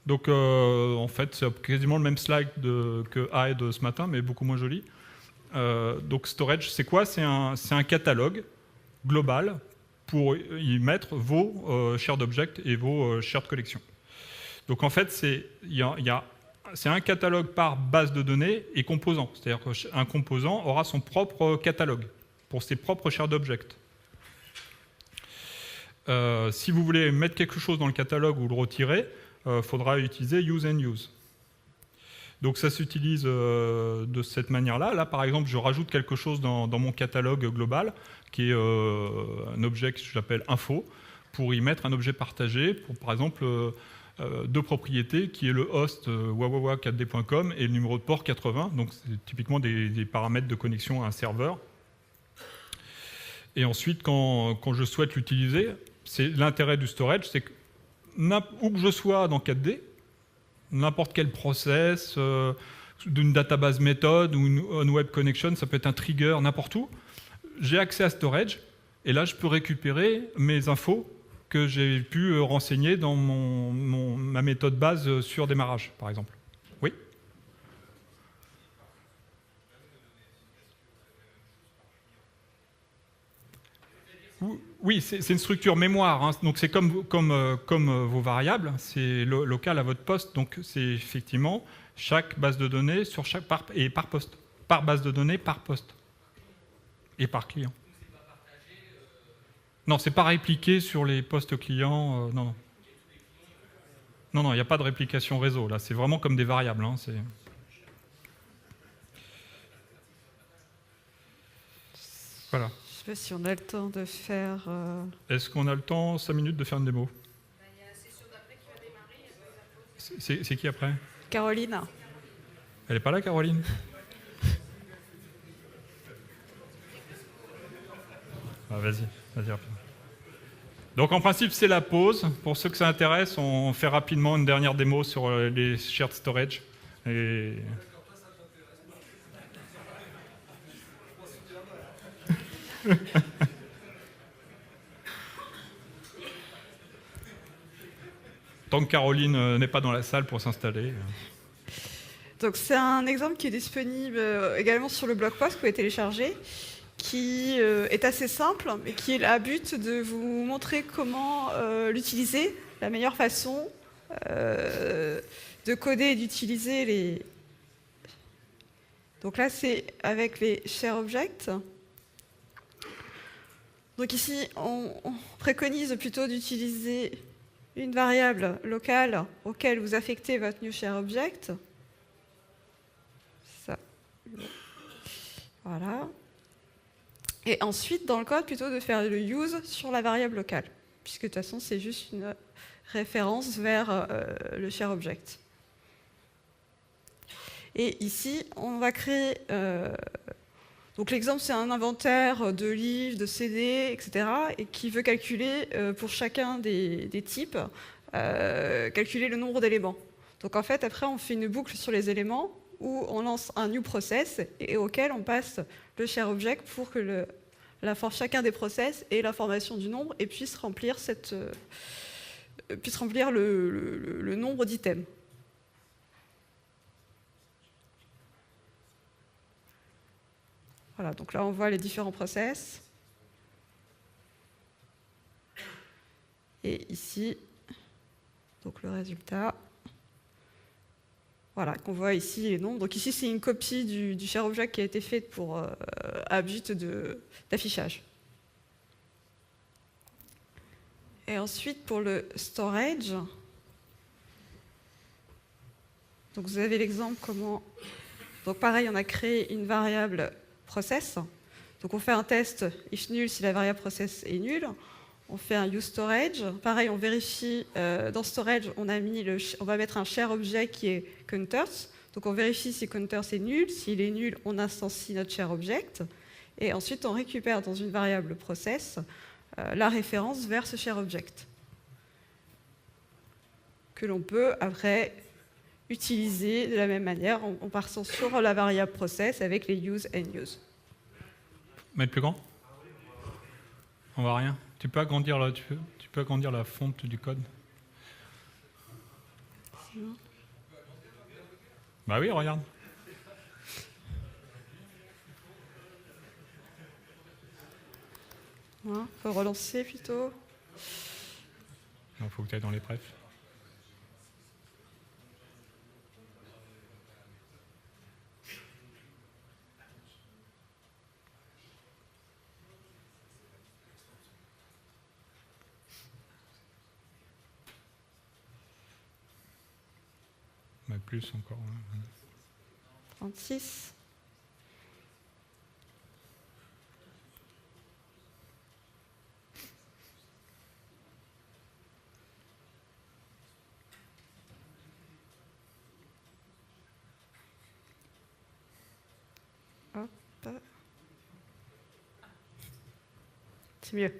Donc en fait, c'est quasiment le même slide que A de ce matin, mais beaucoup moins joli. Donc storage, c'est quoi? C'est un catalogue global pour y mettre vos shared objects et vos shared collections. Donc en fait, c'est un catalogue par base de données et composant. C'est-à-dire qu'un composant aura son propre catalogue pour ses propres shared objects. Si vous voulez mettre quelque chose dans le catalogue ou le retirer, il faudra utiliser use and use. Donc ça s'utilise de cette manière-là. Là, par exemple, je rajoute quelque chose dans mon catalogue global, qui est un objet que j'appelle info, pour y mettre un objet partagé, pour par exemple deux propriétés, qui est le host www4d.com et le numéro de port 80. Donc c'est typiquement des paramètres de connexion à un serveur. Et ensuite, quand je souhaite l'utiliser, c'est l'intérêt du storage, c'est que où que je sois dans 4D, n'importe quel process, d'une database méthode ou une web connection, ça peut être un trigger, n'importe où, j'ai accès à storage, et là je peux récupérer mes infos que j'ai pu renseigner dans ma méthode base sur démarrage, par exemple. Oui ? Oui, c'est une structure mémoire, hein. Donc c'est comme vos variables, c'est local à votre poste, donc c'est effectivement chaque base de données par poste, par base de données, par poste et par client. Non, c'est pas répliqué sur les postes clients, non. Non, il n'y a pas de réplication réseau, là, c'est vraiment comme des variables, hein, Voilà. Je ne sais pas si on a le temps de faire... Est-ce qu'on a le temps, 5 minutes, de faire une démo? Il y a la session d'après qui va démarrer. C'est qui après? Caroline. Elle n'est pas là, Caroline? Vas-y rapidement. Donc en principe, c'est la pause. Pour ceux que ça intéresse, on fait rapidement une dernière démo sur les shared storage. Et... Tant que Caroline n'est pas dans la salle pour s'installer. Donc c'est un exemple qui est disponible également sur le blog post que vous pouvez télécharger, qui est assez simple, mais qui a but de vous montrer comment l'utiliser, la meilleure façon de coder et d'utiliser les... Donc là, c'est avec les share objects. Donc ici, on préconise plutôt d'utiliser une variable locale auquel vous affectez votre new share object. Ça. Voilà. Et ensuite, dans le code, plutôt de faire le use sur la variable locale, puisque de toute façon, c'est juste une référence vers le share object. Et ici, on va créer... donc l'exemple, c'est un inventaire de livres, de CD, etc., et qui veut calculer, pour chacun des types, calculer le nombre d'éléments. Donc en fait, après, on fait une boucle sur les éléments, où on lance un new process, et auquel on passe le share object pour que chacun des process ait l'information du nombre, et puisse remplir, le nombre d'items. Voilà, donc là, on voit les différents process. Et ici, donc le résultat. Voilà, qu'on voit ici les nombres. Donc ici, c'est une copie du share object qui a été faite à but d'affichage. Et ensuite, pour le storage, donc vous avez l'exemple comment... Donc pareil, on a créé une variable process. Donc on fait un test if nul si la variable process est nulle. On fait un useStorage. Pareil, on vérifie, dans storage, on va mettre un share object qui est counters. Donc on vérifie si counters est nul. S'il est nul, on instancie notre share object. Et ensuite, on récupère dans une variable process la référence vers ce share object, que l'on peut après utiliser de la même manière en partant sur la variable process avec les use and use. Mettre plus grand? On voit rien. Tu peux agrandir la fonte du code? Bah oui, regarde. Il faut relancer plutôt. Il faut que tu ailles dans les prefs. Mais plus encore. Ouais. 36. Hop. C'est mieux.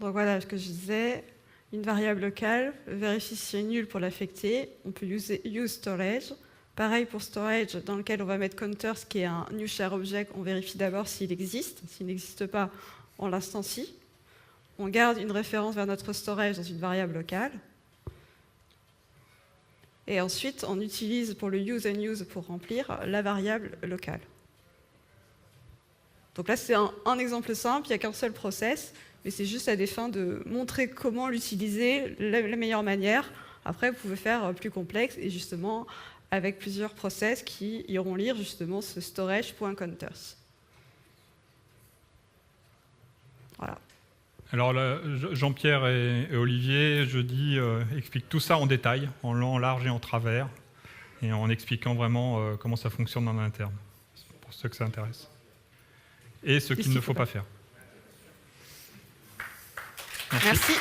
Donc voilà ce que je disais. Une variable locale, vérifie si c'est nul pour l'affecter. On peut use storage. Pareil pour storage, dans lequel on va mettre counters, qui est un new share object. On vérifie d'abord s'il existe. S'il n'existe pas, on l'instancie. On garde une référence vers notre storage dans une variable locale. Et ensuite, on utilise pour le use and use pour remplir la variable locale. Donc là, c'est un exemple simple, il n'y a qu'un seul process, mais c'est juste à des fins de montrer comment l'utiliser la meilleure manière. Après, vous pouvez faire plus complexe et justement avec plusieurs process qui iront lire justement ce storage.counters. Voilà. Alors là, Jean-Pierre et Olivier, jeudi, expliquent tout ça en détail, en long, en large et en travers, et en expliquant vraiment comment ça fonctionne en interne, pour ceux que ça intéresse. Et ce qu'il ne faut pas faire. Merci.